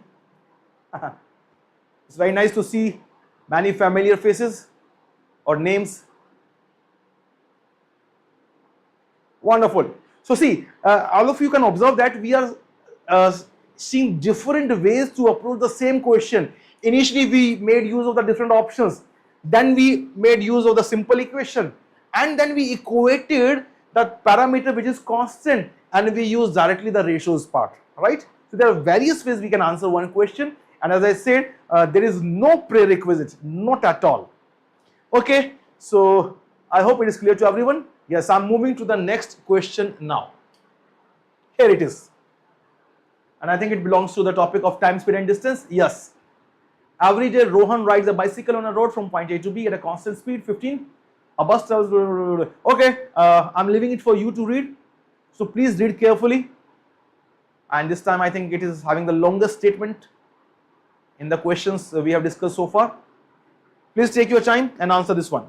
It's very nice to see many familiar faces or names. Wonderful. So see, all of you can observe that we are seeing different ways to approach the same question. Initially, we made use of the different options. Then we made use of the simple equation. And then we equated the parameter which is constant, and we use directly the ratios part, right? So there are various ways we can answer one question. And as I said, there is no prerequisite, not at all. Okay, so I hope it is clear to everyone. Yes, I'm moving to the next question now. Here it is. And I think it belongs to the topic of time, speed and distance. Yes. Every day, Rohan rides a bicycle on a road from point A to B at a constant speed, 15. A bus travels. Okay, I'm leaving it for you to read. So please read carefully. And this time I think it is having the longest statement in the questions we have discussed so far. Please take your time and answer this one.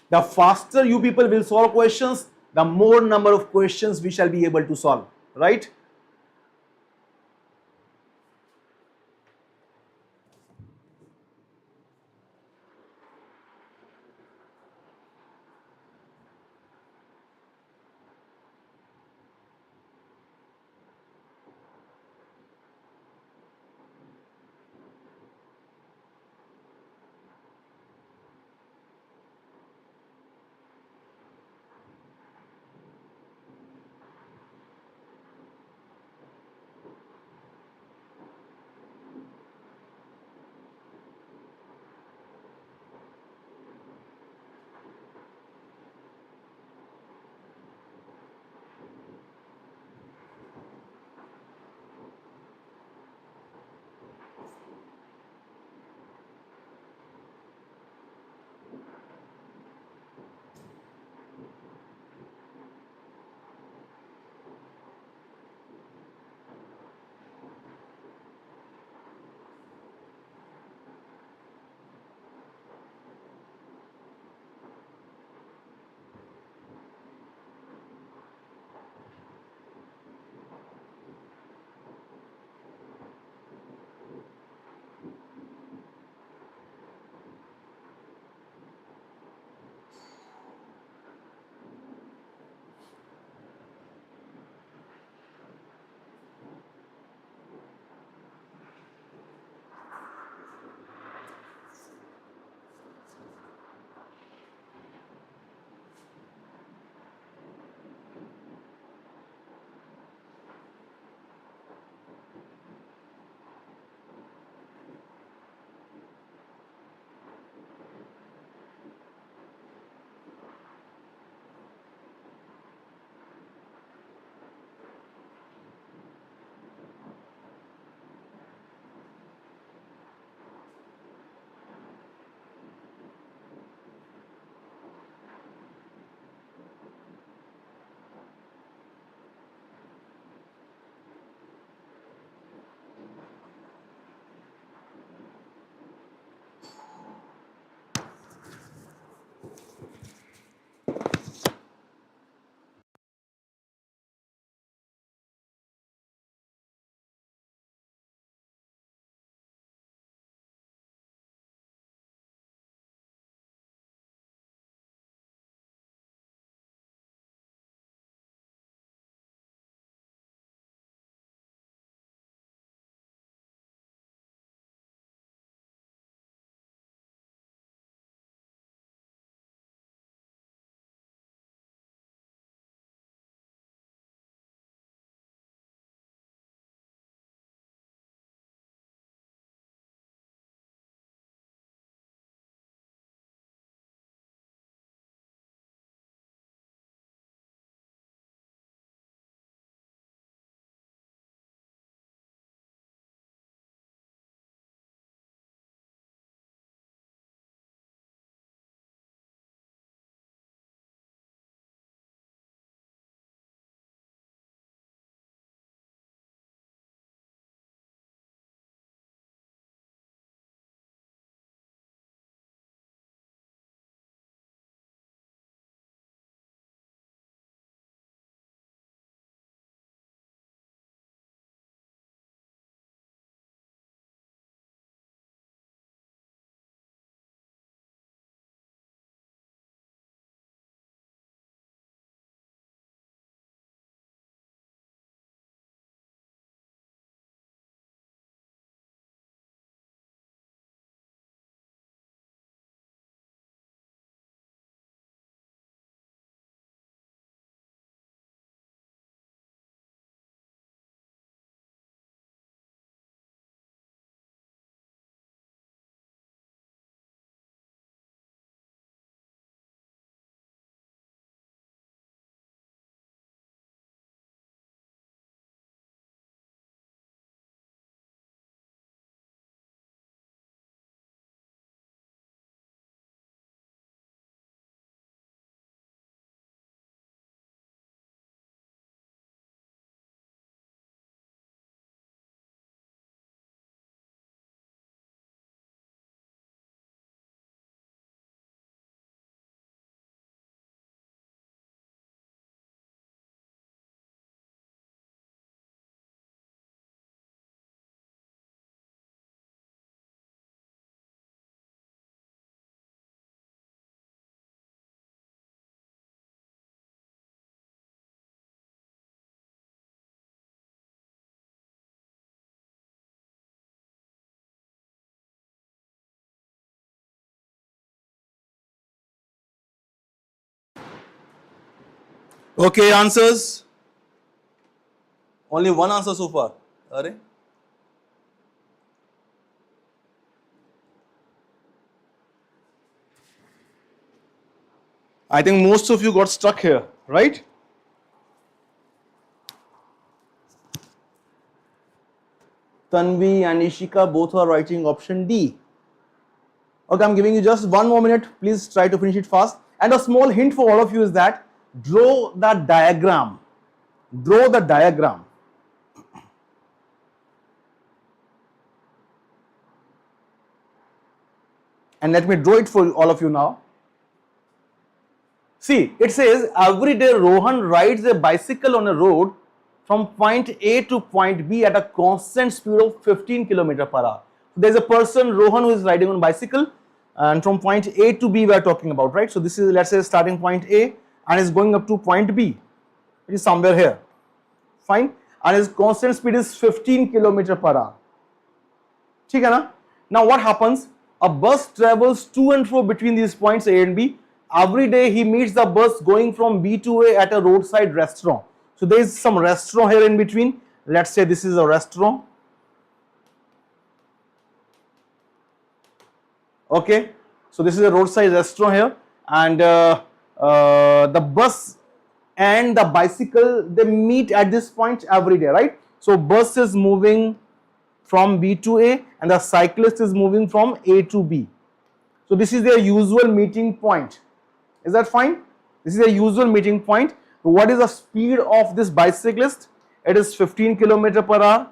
The faster you people will solve questions, the more number of questions we shall be able to solve, right? Okay, answers. Only one answer so far. Are? I think most of you got stuck here, right? Tanvi and Ishika both are writing option D. Okay, I'm giving you just 1 more minute. Please try to finish it fast. And a small hint for all of you is that draw the diagram. Draw the diagram. And let me draw it for all of you now. See, it says every day Rohan rides a bicycle on a road from point A to point B at a constant speed of 15 km/h. There's a person, Rohan, who is riding on a bicycle, and from point A to B we are talking about, right? So this is, let's say, starting point A and is going up to point B. It is somewhere here. Fine. And his constant speed is 15 km/h. ठीक है ना? Now what happens? A bus travels to and fro between these points A and B. Every day he meets the bus going from B to A at a roadside restaurant. So there is some restaurant here in between. Let's say this is a restaurant. Okay. So this is a roadside restaurant here, and the bus and the bicycle, they meet at this point every day, right? So bus is moving from B to A and the cyclist is moving from A to B. So this is their usual meeting point. Is that fine? This is their usual meeting point. So what is the speed of this bicyclist? It is 15 km/h.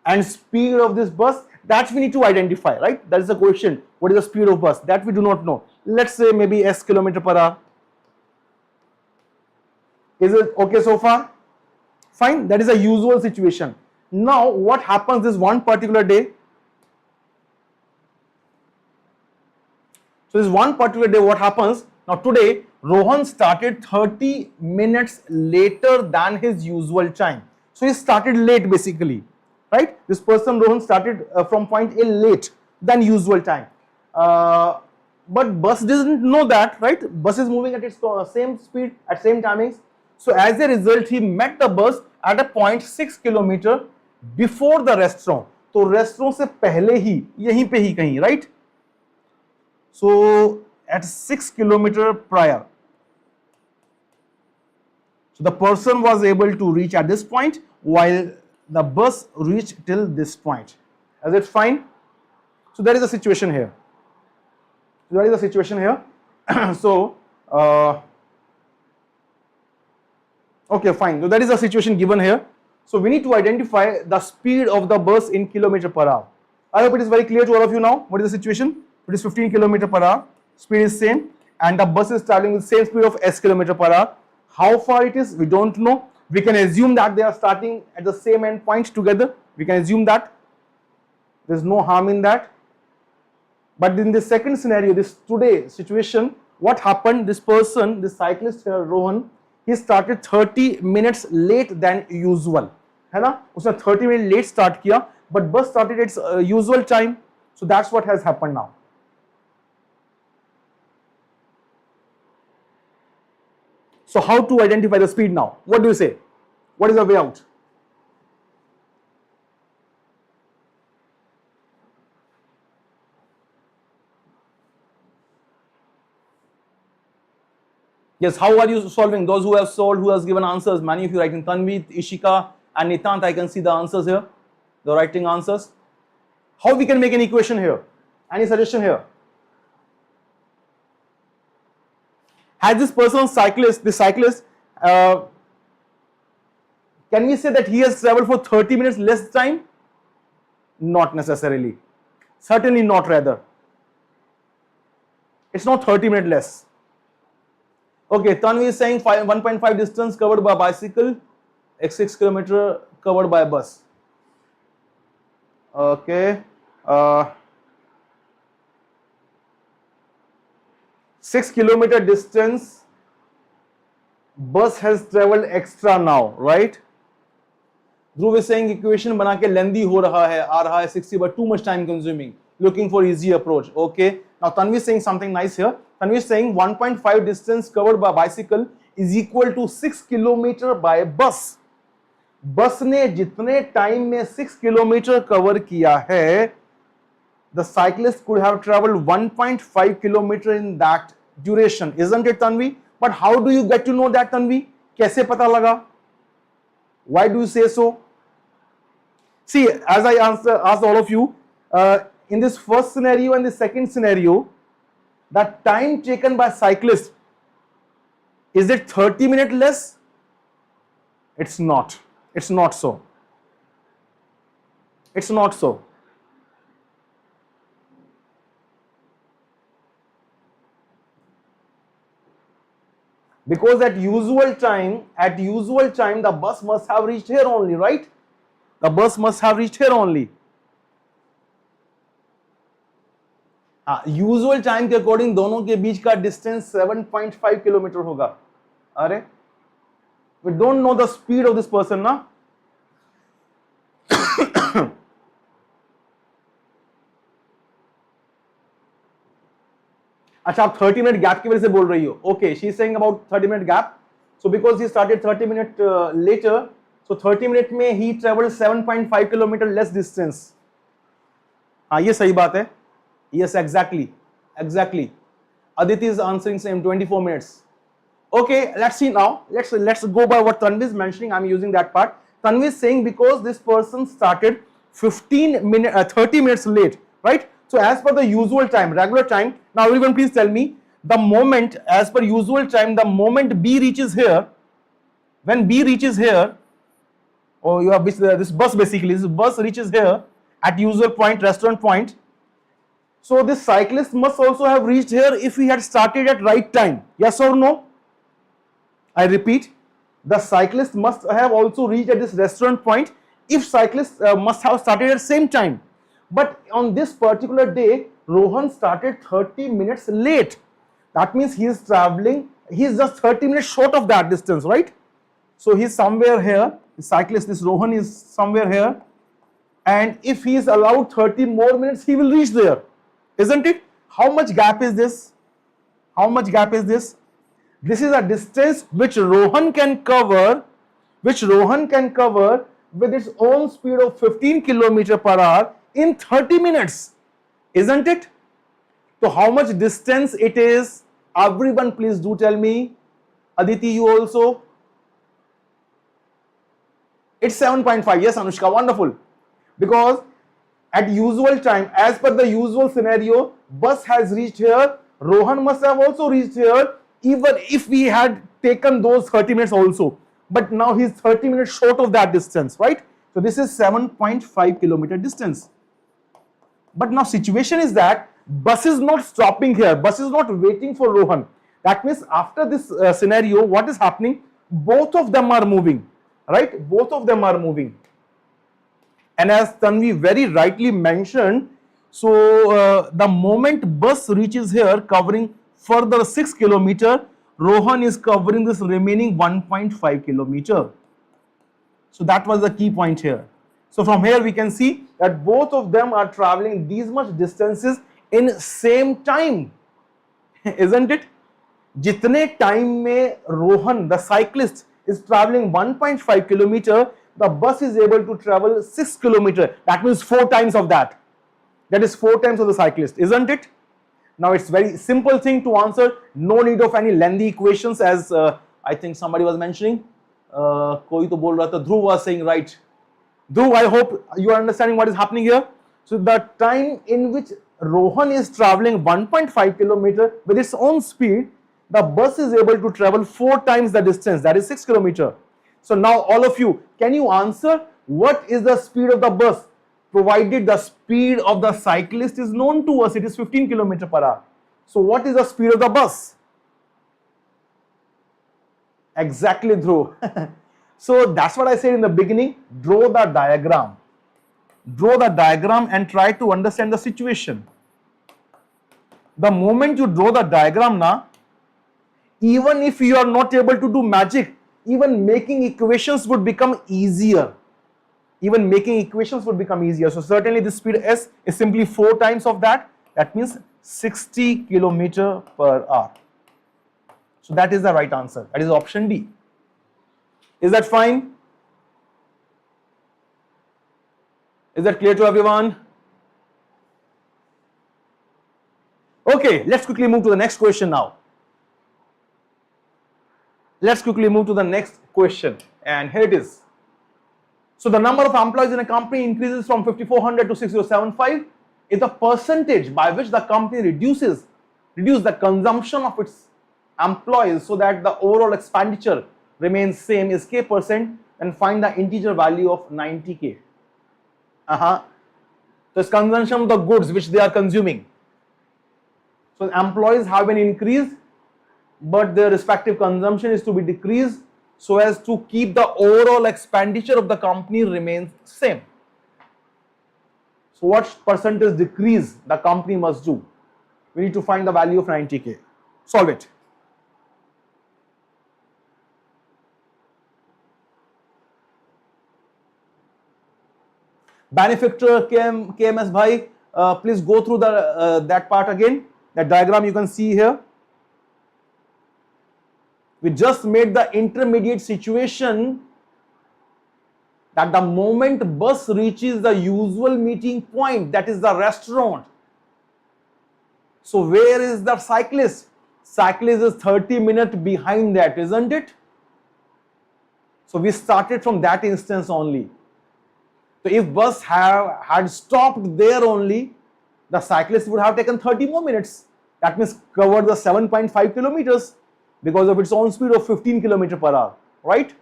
And speed of this bus, that we need to identify, right? That is the question. What is the speed of bus? That we do not know. Let's say maybe S km/h. Is it okay so far? Fine. That is a usual situation. Now what happens this one particular day? So this one particular day, what happens? Now today, Rohan started 30 minutes later than his usual time. So he started late basically, right? This person, Rohan, started from point A late than usual time. But bus doesn't know that, right? Bus is moving at its same speed, at same timings. So as a result, he met the bus at a 0.6 km before the restaurant. तो restaurant से पहले ही यहीं पे ही कहीं, right? So at 6 km prior. So the person was able to reach at this point while the bus reached till this point. Is it fine? So there is a situation here. There is a situation here. So okay, fine. So that is a situation given here. So we need to identify the speed of the bus in km/h. I hope it is very clear to all of you now. What is the situation? It is 15 km/h. Speed is same, and the bus is traveling with same speed of S km/h. How far it is, we don't know. We can assume that they are starting at the same end point together. We can assume that. There is no harm in that. But in the second scenario, this today situation, what happened? This person, this cyclist here, Rohan, he started 30 minutes late than usual. है ना? उसने 30 minutes late start किया, but bus started its usual time. So that's what has happened now. So how to identify the speed now? What do you say? What is the way out? Yes, how are you solving? Those who have solved, who has given answers, many of you writing, Tanvi, Ishika and Nitant, I can see the answers here. The writing answers. How we can make an equation here? Any suggestion here? Has this person cyclist, this cyclist, can we say that he has traveled for 30 minutes less time? Not necessarily. Certainly not rather. It's not 30 minutes less. Okay, Tanvi is saying 1.5 distance covered by bicycle, 6 km covered by bus. Okay. 6 km distance, bus has traveled extra now, right? Dhruv is saying equation बना के lengthy हो रहा है, आ रहा है 60, but too much time consuming. Looking for easy approach. Okay. Now Tanvi is saying something nice here. Tanvi is saying 1.5 distance covered by bicycle is equal to 6 kilometre by bus. बस ने जितने time में 6 kilometre cover किया है, the cyclist could have traveled 1.5 kilometer in that duration, isn't it, Tanvi? But how do you get to know that, Tanvi? कैसे पता लगा? Why do you say so? See, as I asked all of you, in this first scenario and the second scenario, the time taken by cyclist, is it 30 minutes less? It's not. It's not so. It's not so. Because at usual time, the bus must have reached here only, right? The bus must have reached here only. Usual time के according दोनों के बीच का distance 7.5 kilometre होगा. अरे we don't know the speed of this person ना. अच्छा, आप 30 मिनट गैप की वजह से बोल रही हो. Okay, she is saying about 30 minute gap. So because he started 30 minute later, so 30 minute में ही ट्रेवल्ड 7.5 किलोमीटर लेस डिस्टेंस. हाँ, ये सही बात है. Yes, exactly. Aditi is answering same 24 minutes. Okay, let's see now. Let's go by what Tanvi is mentioning. I'm using that part. Tanvi is saying because this person started 30 minutes late, right? So as per the usual time, regular time. Now everyone please tell me the moment, as per usual time, the moment B reaches here, when B reaches here, or you have this bus basically, this bus reaches here at usual point, restaurant point. So this cyclist must also have reached here if he had started at right time. Yes or no? I repeat, the cyclist must have also reached at this restaurant point if cyclist must have started at same time. But on this particular day, Rohan started 30 minutes late. That means he is traveling, he is just 30 minutes short of that distance, right? So he is somewhere here, the cyclist, this Rohan is somewhere here. And if he is allowed 30 more minutes, he will reach there. Isn't it? How much gap is this? How much gap is this? This is a distance which Rohan can cover, with its own speed of 15 km per hour in 30 minutes. Isn't it? So how much distance it is? Everyone please do tell me. Aditi, you also? It's 7.5. Yes, Anushka, wonderful. Because at usual time, as per the usual scenario, bus has reached here, Rohan must have also reached here, even if we had taken those 30 minutes also. But now he is 30 minutes short of that distance, right? So this is 7.5 kilometer distance. But now situation is that bus is not stopping here, bus is not waiting for Rohan. That means after this scenario, what is happening? Both of them are moving, right? Both of them are moving. And as Tanvi very rightly mentioned, so the moment bus reaches here covering further 6 kilometer, Rohan is covering this remaining 1.5 kilometer. So that was the key point here. So from here we can see that both of them are traveling these much distances in same time. Isn't it? Jitne time mein Rohan, the cyclist, is traveling 1.5 kilometer, the bus is able to travel 6 kilometers. That means 4 times of that. That is 4 times of the cyclist, isn't it? Now it's very simple thing to answer. No need of any lengthy equations, as I think somebody was mentioning. Koi to bol raha tha. Dhruv was saying right. Dhruv, I hope you are understanding what is happening here. So the time in which Rohan is traveling 1.5 kilometer with its own speed, the bus is able to travel 4 times the distance. That is 6 kilometers. So now all of you, can you answer what is the speed of the bus? Provided the speed of the cyclist is known to us, it is 15 km per hour. So what is the speed of the bus? Exactly, Dhruv. So that's what I said in the beginning. Draw the diagram. Draw the diagram and try to understand the situation. The moment you draw the diagram now, even if you are not able to do magic, even making equations would become easier. So certainly this speed S is simply 4 times of that. That means 60 km per hour. So that is the right answer. That is option D. Is that fine? Is that clear to everyone? Okay, let's quickly move to the next question now. Let's quickly move to the next question, and here it is. So the number of employees in a company increases from 5400 to 6075 if the percentage by which the company reduce the consumption of its employees so that the overall expenditure remains same is k percent, and find the integer value of 90k. So it's consumption of the goods which they are consuming. So employees have been increased, but their respective consumption is to be decreased so as to keep the overall expenditure of the company remains same. So what percentage decrease the company must do? We need to find the value of 90k. Solve it. Benefactor KMS bhai, please go through the that part again. That diagram you can see here. We just made the intermediate situation that the moment bus reaches the usual meeting point, that is the restaurant. So where is the cyclist? Cyclist is 30 minutes behind that, isn't it? So we started from that instance only. So if bus had stopped there only, the cyclist would have taken 30 more minutes. That means covered the 7.5 kilometers because of its own speed of 15 km per hour, right?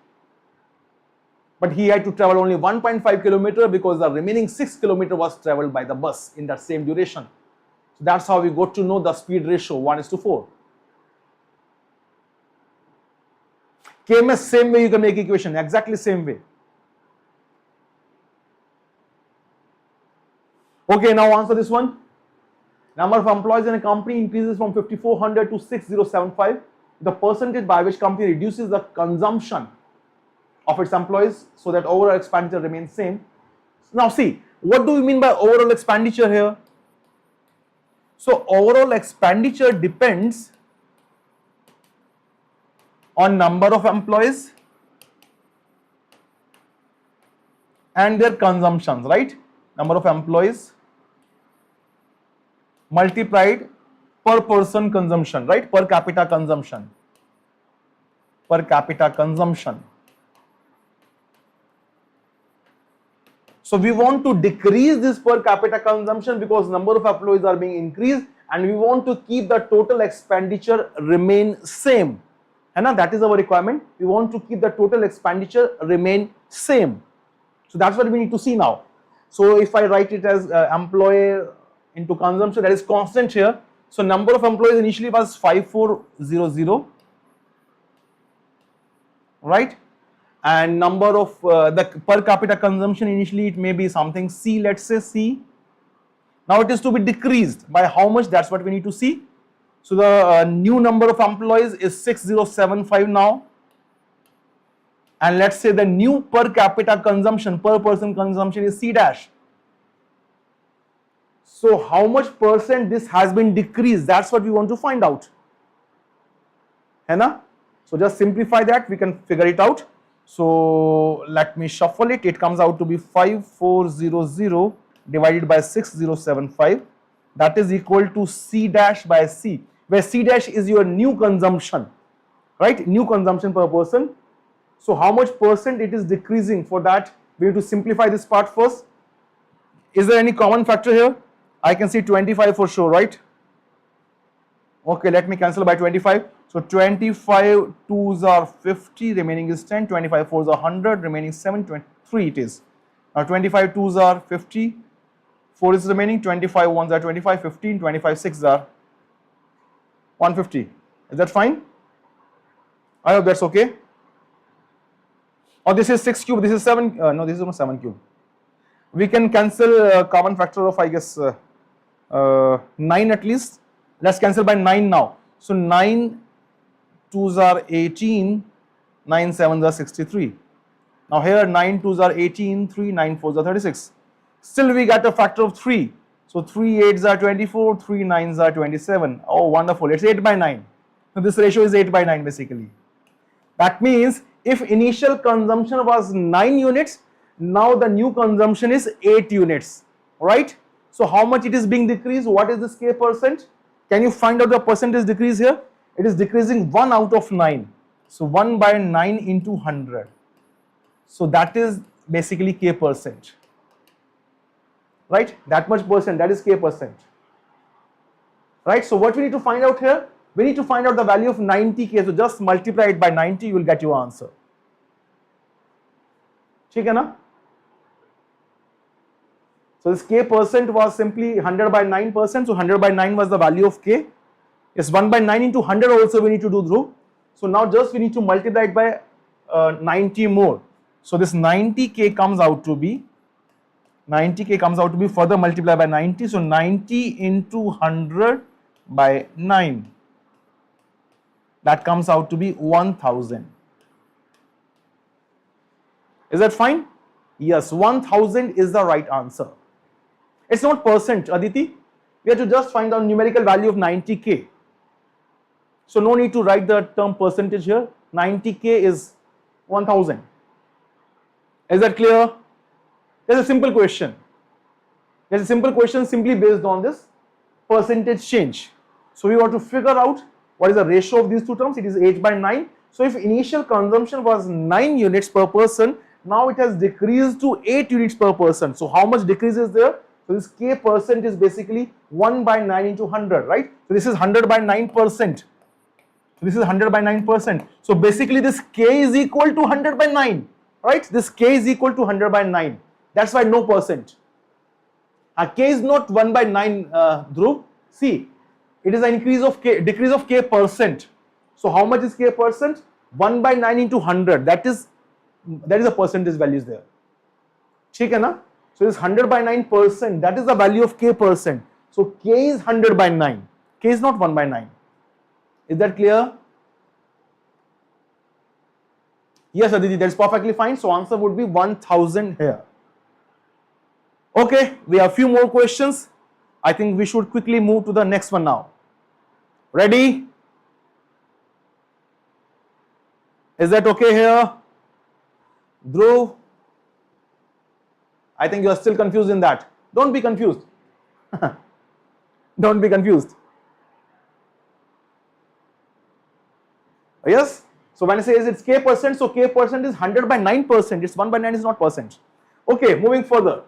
But he had to travel only 1.5 kilometer because the remaining 6 km was traveled by the bus in that same duration. So that's how we got to know the speed ratio 1:4. KMS, same way you can make equation, exactly same way. Okay, now answer this one. Number of employees in a company increases from 5400 to 6075. The percentage by which company reduces the consumption of its employees so that overall expenditure remains same. Now see, what do we mean by overall expenditure here? So overall expenditure depends on number of employees and their consumptions, right? Number of employees multiplied per person consumption, right? Per capita consumption. Per capita consumption. So we want to decrease this per capita consumption because number of employees are being increased, and we want to keep the total expenditure remain same. And that is our requirement. We want to keep the total expenditure remain same. So that's what we need to see now. So if I write it as employee into consumption, that is constant here. So number of employees initially was 5400, right? And number of the per capita consumption initially it may be something C, let's say C. Now it is to be decreased by how much? That's what we need to see. So the new number of employees is 6075 now, and let's say the new per capita consumption, per person consumption is C dash. So how much percent this has been decreased? That's what we want to find out. Hai? So just simplify that, we can figure it out. So let me shuffle it. It comes out to be 5400 divided by 6075. That is equal to C dash by C, where C dash is your new consumption, right? New consumption per person. So how much percent it is decreasing? For that, we need to simplify this part first. Is there any common factor here? I can see 25 for sure, right? Okay, let me cancel by 25. So 25 2s are 50, remaining is 10, 25 4s are 100, remaining 7, 23 it is. Now 25 2s are 50, 4 is remaining, 25 1s are 25, 15, 25 6s are 150. Is that fine? I hope that's okay. Or this is 6 cube, this is 7, no, this is not 7 cube. We can cancel common factor of, I guess, 9 at least. Let's cancel by 9 now. So 9 2s are 18, 9 7s are 63. Now here 9 2s are 18, 3 9 4s are 36. Still we got a factor of 3. So 3 8s are 24, 3 9s are 27. Oh, wonderful. It's 8 by 9. So this ratio is 8 by 9 basically. That means if initial consumption was 9 units, now the new consumption is 8 units, right? So how much it is being decreased? What is this K percent? Can you find out the percentage decrease here? It is decreasing 1 out of 9. So 1 by 9 into 100. So that is basically K percent, right? That much percent, that is K percent, right? So what we need to find out here? We need to find out the value of 90K. So just multiply it by 90, you will get your answer. ठीक है ना? So this K percent was simply 100 by 9%. So 100 by 9 was the value of K. Yes, 1 by 9 into 100 also we need to do through. So now just we need to multiply it by 90 more. So this 90K comes out to be further multiplied by 90. So 90 into 100 by 9. That comes out to be 1000. Is that fine? Yes, 1000 is the right answer. It's not percent, Aditi. We have to just find the numerical value of 90K. So no need to write the term percentage here. 90K is 1000. Is that clear? There's a simple question. There's a simple question simply based on this percentage change. So we want to figure out what is the ratio of these two terms. It is 8 by 9. So if initial consumption was 9 units per person, now it has decreased to 8 units per person. So how much decrease is there? So this K percent is basically 1 by 9 into 100, right? So this is 100 by 9%. So this is 100 by 9%. So basically this K is equal to 100 by 9, right? This K is equal to 100 by 9. That's why no percent. K is not 1 by 9, Dhruv. See, it is an increase of K, decrease of K percent. So how much is K percent? 1 by 9 into 100. That is a percentage values there. ठीक है ना? So this 100 by 9%, that is the value of K percent. So K is 100 by 9. K is not 1 by 9. Is that clear? Yes, Aditi, that's perfectly fine. So answer would be 1000 here. Okay, we have a few more questions. I think we should quickly move to the next one now. Ready? Is that okay here? Dhruv? I think you are still confused in that. Don't be confused. Don't be confused. Yes? So when I say it's K percent, so K percent is 100 by 9%. It's 1 by 9 is not percent. Okay, moving further.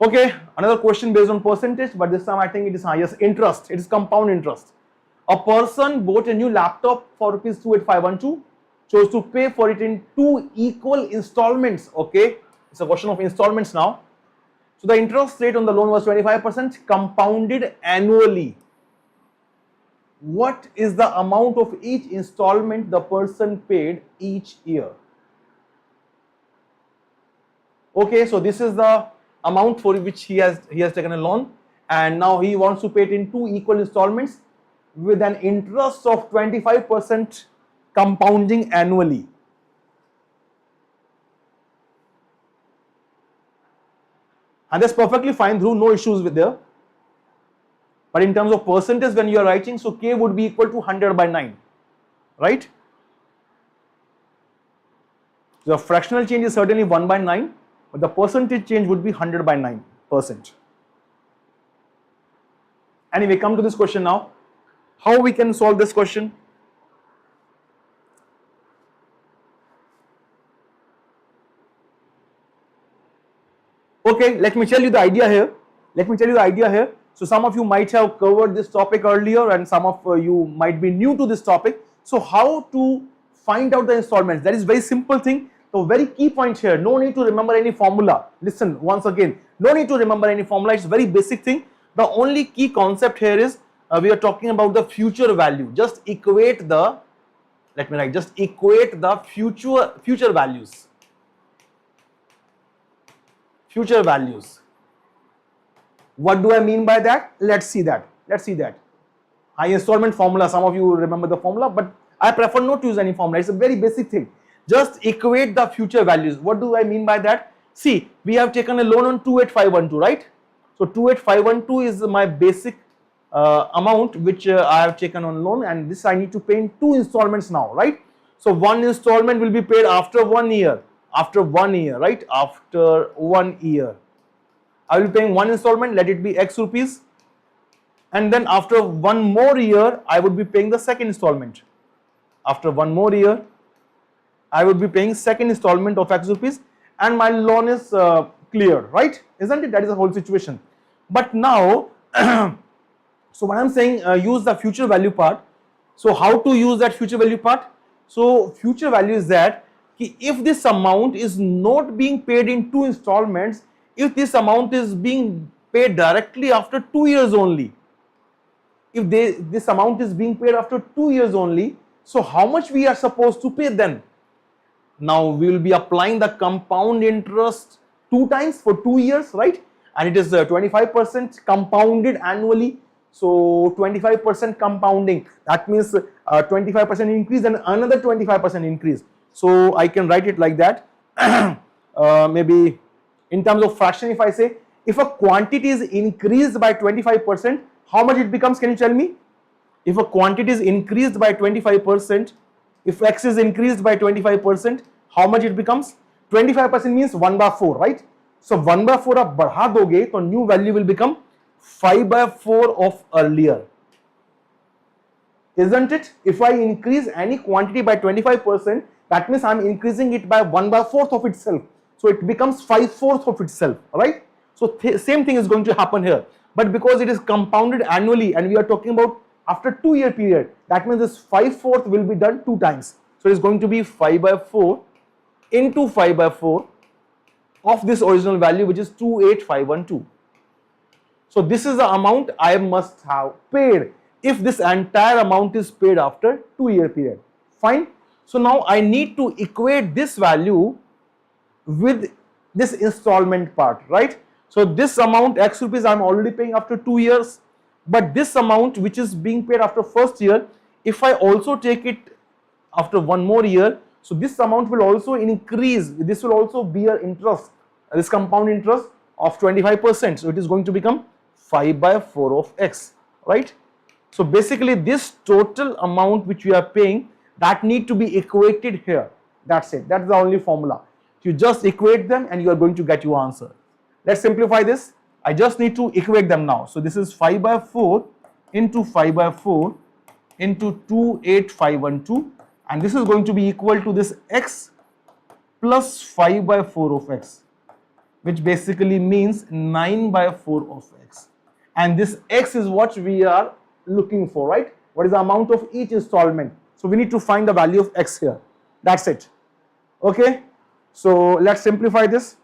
Okay, another question based on percentage, but this time I think it is yes, interest. It is compound interest. A person bought a new laptop for rupees 28512, chose to pay for it in 2 equal installments. Okay, it's a question of installments now. So the interest rate on the loan was 25%, compounded annually. What is the amount of each installment the person paid each year? Okay, so this is the amount for which he has taken a loan, and now he wants to pay it in 2 equal installments with an interest of 25% compounding annually. And that's perfectly fine, Dhruv, no issues with there. But in terms of percentage, when you are writing, so K would be equal to 100 by 9, right? The fractional change is certainly 1 by 9, but the percentage change would be 100 by 9%. Anyway, come to this question now. How we can solve this question? Okay, let me tell you the idea here. So some of you might have covered this topic earlier and some of you might be new to this topic. So how to find out the installments? That is very simple thing. So very key point here, no need to remember any formula. Listen once again, no need to remember any formula. It's very basic thing. The only key concept here is we are talking about the future value. Just equate the, let me write, just equate the future values. Future values. What do I mean by that? Let's see that. High installment formula, some of you remember the formula, but I prefer not to use any formula. It's a very basic thing. Just equate the future values. What do I mean by that? See, we have taken a loan on 28512, right? So 28512 is my basic amount which I have taken on loan, and this I need to pay in 2 installments now, right? So one installment will be paid after 1 year, right? After 1 year, I will be paying one installment, let it be X rupees, and then after 1 more year, I would be paying the second installment. After 1 more year, I would be paying second installment of X rupees, and my loan is clear, right? Isn't it? That is the whole situation. But now, so when I'm saying use the future value part, so how to use that future value part? So future value is that if this amount is not being paid in 2 installments, if this amount is being paid directly after 2 years only, if this amount is being paid after 2 years only, so how much we are supposed to pay then? Now we will be applying the compound interest 2 times for 2 years, right? And it is 25% compounded annually. So 25% compounding, that means 25% increase and another 25% increase. So I can write it like that. Maybe in terms of fraction, if I say if a quantity is increased by 25%, how much it becomes? Can you tell me? If a quantity is increased by 25%, if X is increased by 25%, how much it becomes? 25% means 1/4, right? So 1/4 आप बढ़ा दोगे तो new value will become 5/4 of earlier. Isn't it? If I increase any quantity by 25%, that means I'm increasing it by 1/4 of itself. So it becomes 5/4 of itself, right? So same thing is going to happen here. But because it is compounded annually and we are talking about after 2 year period, that means this 5/4 will be done 2 times. So it is going to be 5/4 into 5/4 of this original value, which is 28512. So this is the amount I must have paid if this entire amount is paid after 2 year period. Fine. So now I need to equate this value with this installment part, right? So this amount X rupees I'm already paying after 2 years, but this amount which is being paid after first year, if I also take it after 1 more year, so this amount will also increase. This will also bear interest, this compound interest of 25%. So it is going to become 5/4 of X, right? So basically this total amount which we are paying, that need to be equated here. That's it. That's the only formula. You just equate them and you are going to get your answer. Let's simplify this. I just need to equate them now. So this is 5/4 into 5/4 into 28512, and this is going to be equal to this X plus 5/4 of X, which basically means 9/4 of X. And this X is what we are looking for, right? What is the amount of each installment? So we need to find the value of X here. That's it. Okay. So let's simplify this.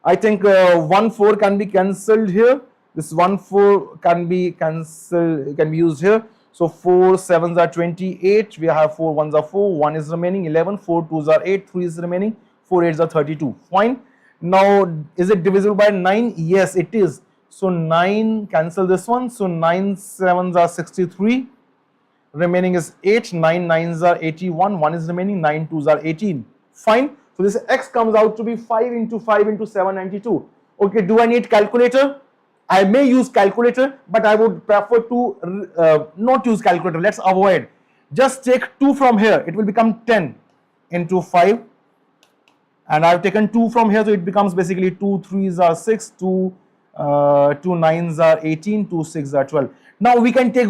I think 1 4 can be cancelled here. This 1 4 can be cancelled, can be used here. So 4 7s are 28. We have 4 1s are 4. 1 is remaining 11. 4 2s are 8. 3 is remaining. 4 8s are 32. Fine. Now is it divisible by 9? Yes, it is. So 9, cancel this one. So 9 7s are 63. Remaining is 8. 9 9s are 81. 1 is remaining. 9 2s are 18. Fine. So this X comes out to be 5 into 5 into 792. Okay, do I need calculator? I may use calculator, but I would prefer to not use calculator. Let's avoid. Just take 2 from here. It will become 10 into 5. And I've taken 2 from here, so it becomes basically 2 3s are 6, 2 9s are 18, 2 6s are 12. Now we can take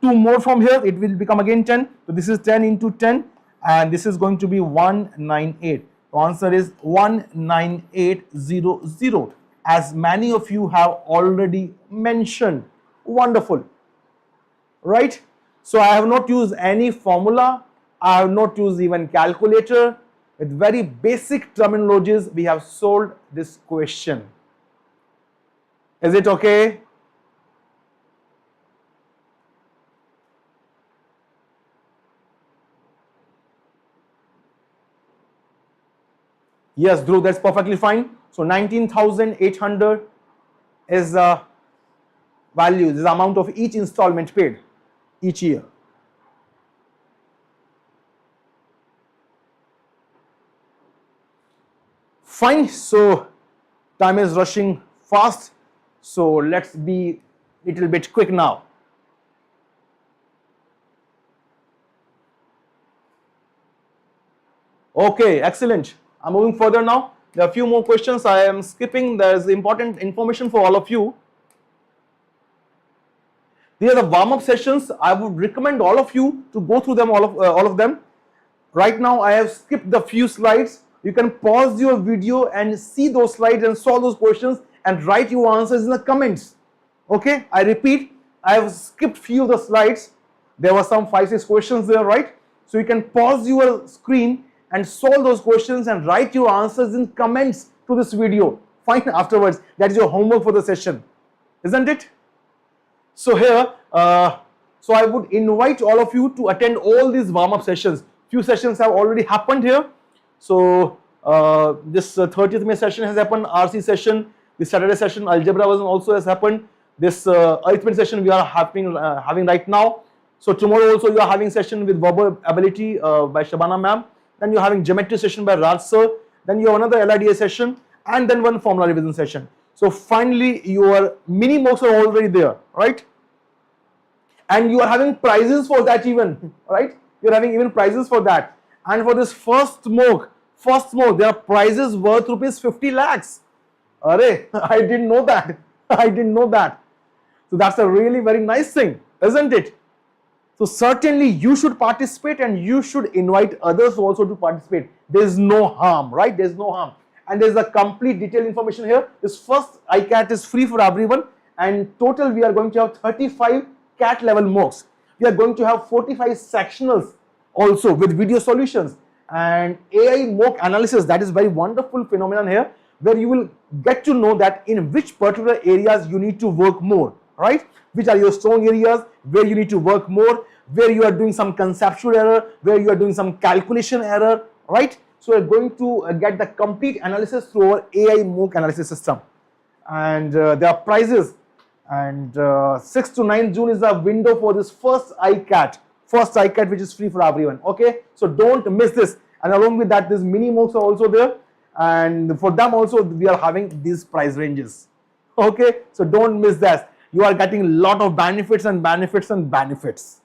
2 more from here. It will become again 10. So this is 10 into 10, and this is going to be 198. The answer is 19800, as many of you have already mentioned. Wonderful, right? So I have not used any formula. I have not used even calculator. With very basic terminologies, we have solved this question. Is it okay? Yes, Dhruv, that's perfectly fine. So 19,800 is the value, this is the amount of each installment paid each year. Fine. So time is rushing fast. So let's be little bit quick now. Okay, excellent. I'm moving further now. There are a few more questions I am skipping. There's important information for all of you. These are the warm-up sessions. I would recommend all of you to go through them, all of them. Right now, I have skipped the few slides. You can pause your video and see those slides and solve those questions and write your answers in the comments. Okay, I repeat, I have skipped few of the slides. There were some 5-6 questions there, right? So you can pause your screen and solve those questions and write your answers in comments to this video. Fine, afterwards. That is your homework for the session, isn't it? So here, so I would invite all of you to attend all these warm-up sessions. Few sessions have already happened here. So this 30th May session has happened, RC session, this Saturday session, algebra was also has happened. This arithmetic session we are having right now. So tomorrow also you are having session with verbal ability by Shabana ma'am. Then you are having geometry session by Raj sir. Then you have another LIDA session and then one formula revision session. So finally your mini mocks are already there, right? And you are having prizes for that even, right? You are having even prizes for that. And for this first mock, there are prizes worth rupees 50 lakhs. Arey, I didn't know that. I didn't know that. So that's a really very nice thing, isn't it? So certainly you should participate and you should invite others also to participate. There is no harm, right? There is no harm. And there is a complete detailed information here. This first iCAT is free for everyone, and total we are going to have 35 CAT level mocks. We are going to have 45 sectionals also with video solutions and AI mock analysis. That is very wonderful phenomenon here, where you will get to know that in which particular areas you need to work more, right? Which are your strong areas, where you need to work more, where you are doing some conceptual error, where you are doing some calculation error, right? So we're going to get the complete analysis through our AI mock analysis system. And there are prizes. And 6th to 9th June is the window for this first iCAT, which is free for everyone. Okay, so don't miss this. And along with that, these mini mocks are also there, and for them also we are having these price ranges. Okay, so don't miss that. You are getting a lot of benefits and benefits and benefits.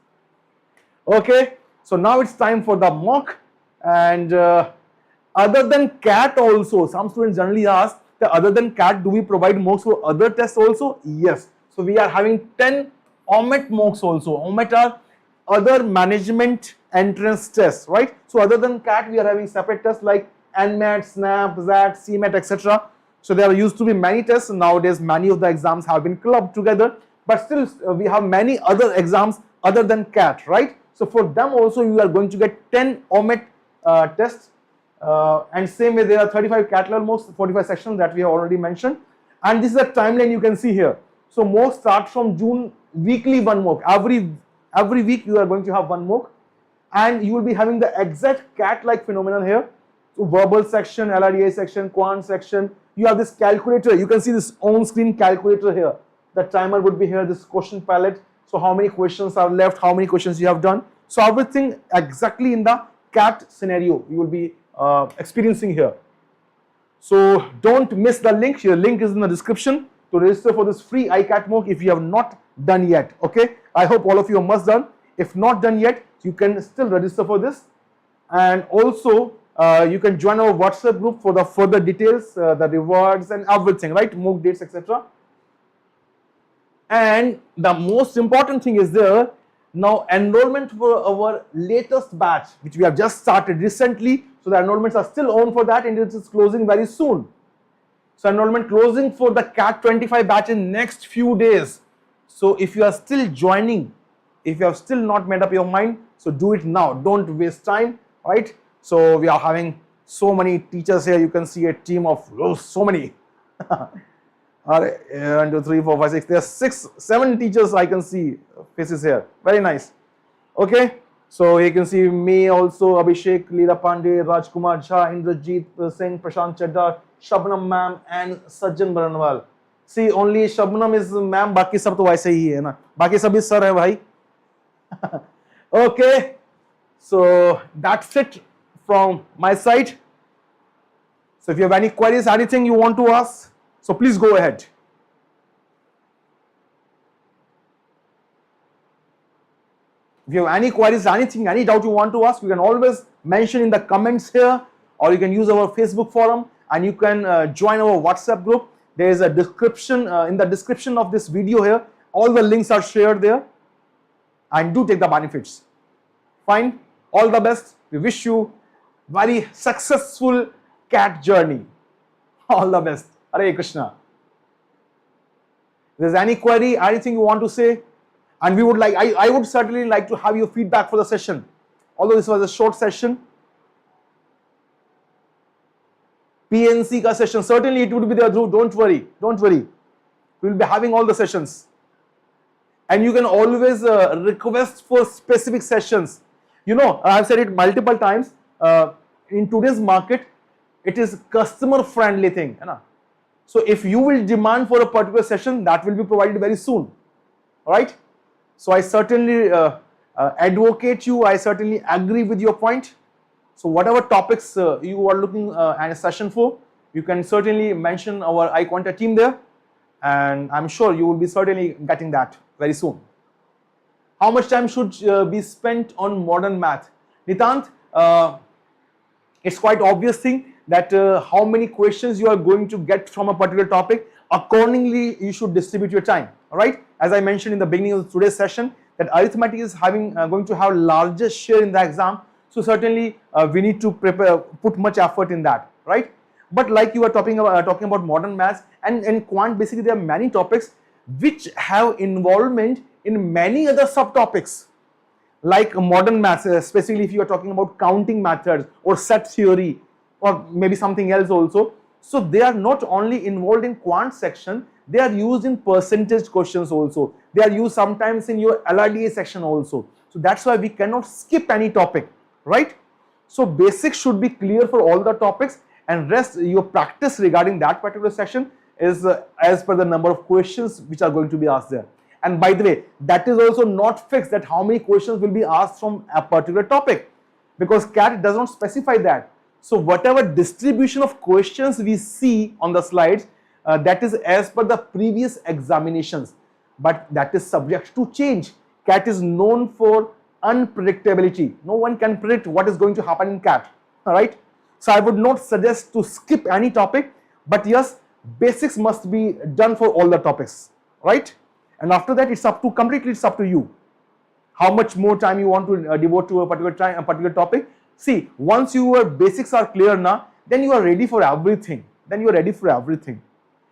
Okay, so now it's time for the mock. And other than CAT also, some students generally ask that other than CAT, do we provide mocks for other tests also? Yes. So we are having 10 OMET mocks also. OMET are other management entrance tests, right? So other than CAT, we are having separate tests like NMAT, SNAP, ZAT, CMAT, etc. So there used to be many tests. Nowadays, many of the exams have been clubbed together, but still we have many other exams other than CAT, right? So for them also, you are going to get 10 OMET tests. And same way, there are 35 CAT level mocks, 45 sections that we have already mentioned. And this is the timeline you can see here. So mocks start from June, weekly one mock. Every week you are going to have one mock, and you will be having the exact CAT-like phenomenon here. So verbal section, LIDA section, Quant section. You have this calculator. You can see this on-screen calculator here. The timer would be here, this question palette. So how many questions are left, how many questions you have done. So everything exactly in the CAT scenario you will be experiencing here. So don't miss the link. Your link is in the description to register for this free iCAT mock if you have not done yet. Okay, I hope all of you must done. If not done yet, you can still register for this. And also you can join our WhatsApp group for the further details, the rewards and everything, right? Mock dates, etc. And the most important thing is there. Now enrollment for our latest batch, which we have just started recently. So the enrollments are still on for that, and it is closing very soon. So enrollment closing for the CAT 25 batch in next few days. So if you are still joining, if you have still not made up your mind, so do it now. Don't waste time, right? So we are having so many teachers here. You can see a team of so many. 1, 2, 3, 4, 5, 6. There are 7 teachers I can see faces here. Very nice. Okay. So you can see me also, Abhishek, Leela Pandey, Rajkumar Jha, Indrajit Singh, Prashant Chadda, Shabnam ma'am and Sajjan Baranwal. See, only Shabnam is ma'am, बाकी सब तो वैसे ही है ना, बाकी सभी sir है भाई. Okay, so that's it from my side. So if you have any queries, anything you want to ask, so please go ahead. If you have any queries, anything, any doubt you want to ask, you can always mention in the comments here, or you can use our Facebook forum, and you can join our WhatsApp group. There is a description in the description of this video here. All the links are shared there, and do take the benefits. Fine. All the best. We wish you very successful CAT journey. All the best. Hare Krishna. If there's any query, anything you want to say, and we would like, I would certainly like to have your feedback for the session. Although this was a short session, PNC ka session, certainly it would be there. Don't worry. We will be having all the sessions. And you can always request for specific sessions. You know, I've said it multiple times. In today's market, it is customer friendly thing. So if you will demand for a particular session, that will be provided very soon. Alright? So I certainly advocate you. I certainly agree with your point. So whatever topics you are looking at a session for, you can certainly mention our iQuanta team there, and I'm sure you will be certainly getting that very soon. How much time should be spent on modern math? Nitant, it's quite obvious thing that how many questions you are going to get from a particular topic, accordingly you should distribute your time. All right, as I mentioned in the beginning of today's session, that arithmetic is going to have largest share in the exam. So certainly we need to put much effort in that, right? But like you were talking about modern maths and quant, basically there are many topics which have involvement in many other subtopics, like modern maths, especially if you are talking about counting methods or set theory or maybe something else also. So they are not only involved in quant section, they are used in percentage questions also. They are used sometimes in your LRDA section also. So that's why we cannot skip any topic, right? So basics should be clear for all the topics, and rest your practice regarding that particular section is as per the number of questions which are going to be asked there. And by the way, that is also not fixed that how many questions will be asked from a particular topic, because CAT does not specify that. So whatever distribution of questions we see on the slides, that is as per the previous examinations, but that is subject to change. CAT is known for unpredictability. No one can predict what is going to happen in CAT. All right. So I would not suggest to skip any topic, but yes, basics must be done for all the topics, right? And after that, it's up to you. How much more time you want to devote to a particular topic. See, once your basics are clear now, then you are ready for everything.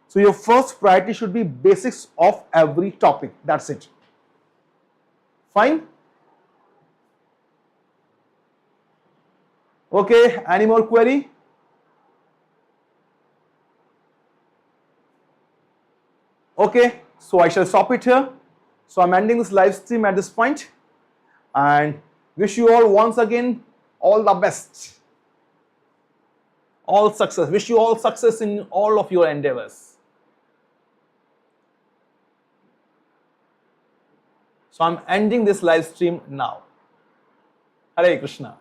So your first priority should be basics of every topic. That's it. Fine. Okay, any more query? Okay, so I shall stop it here. So I'm ending this live stream at this point, and wish you all once again all the best. All success. Wish you all success in all of your endeavors. So I'm ending this live stream now. Hare Krishna.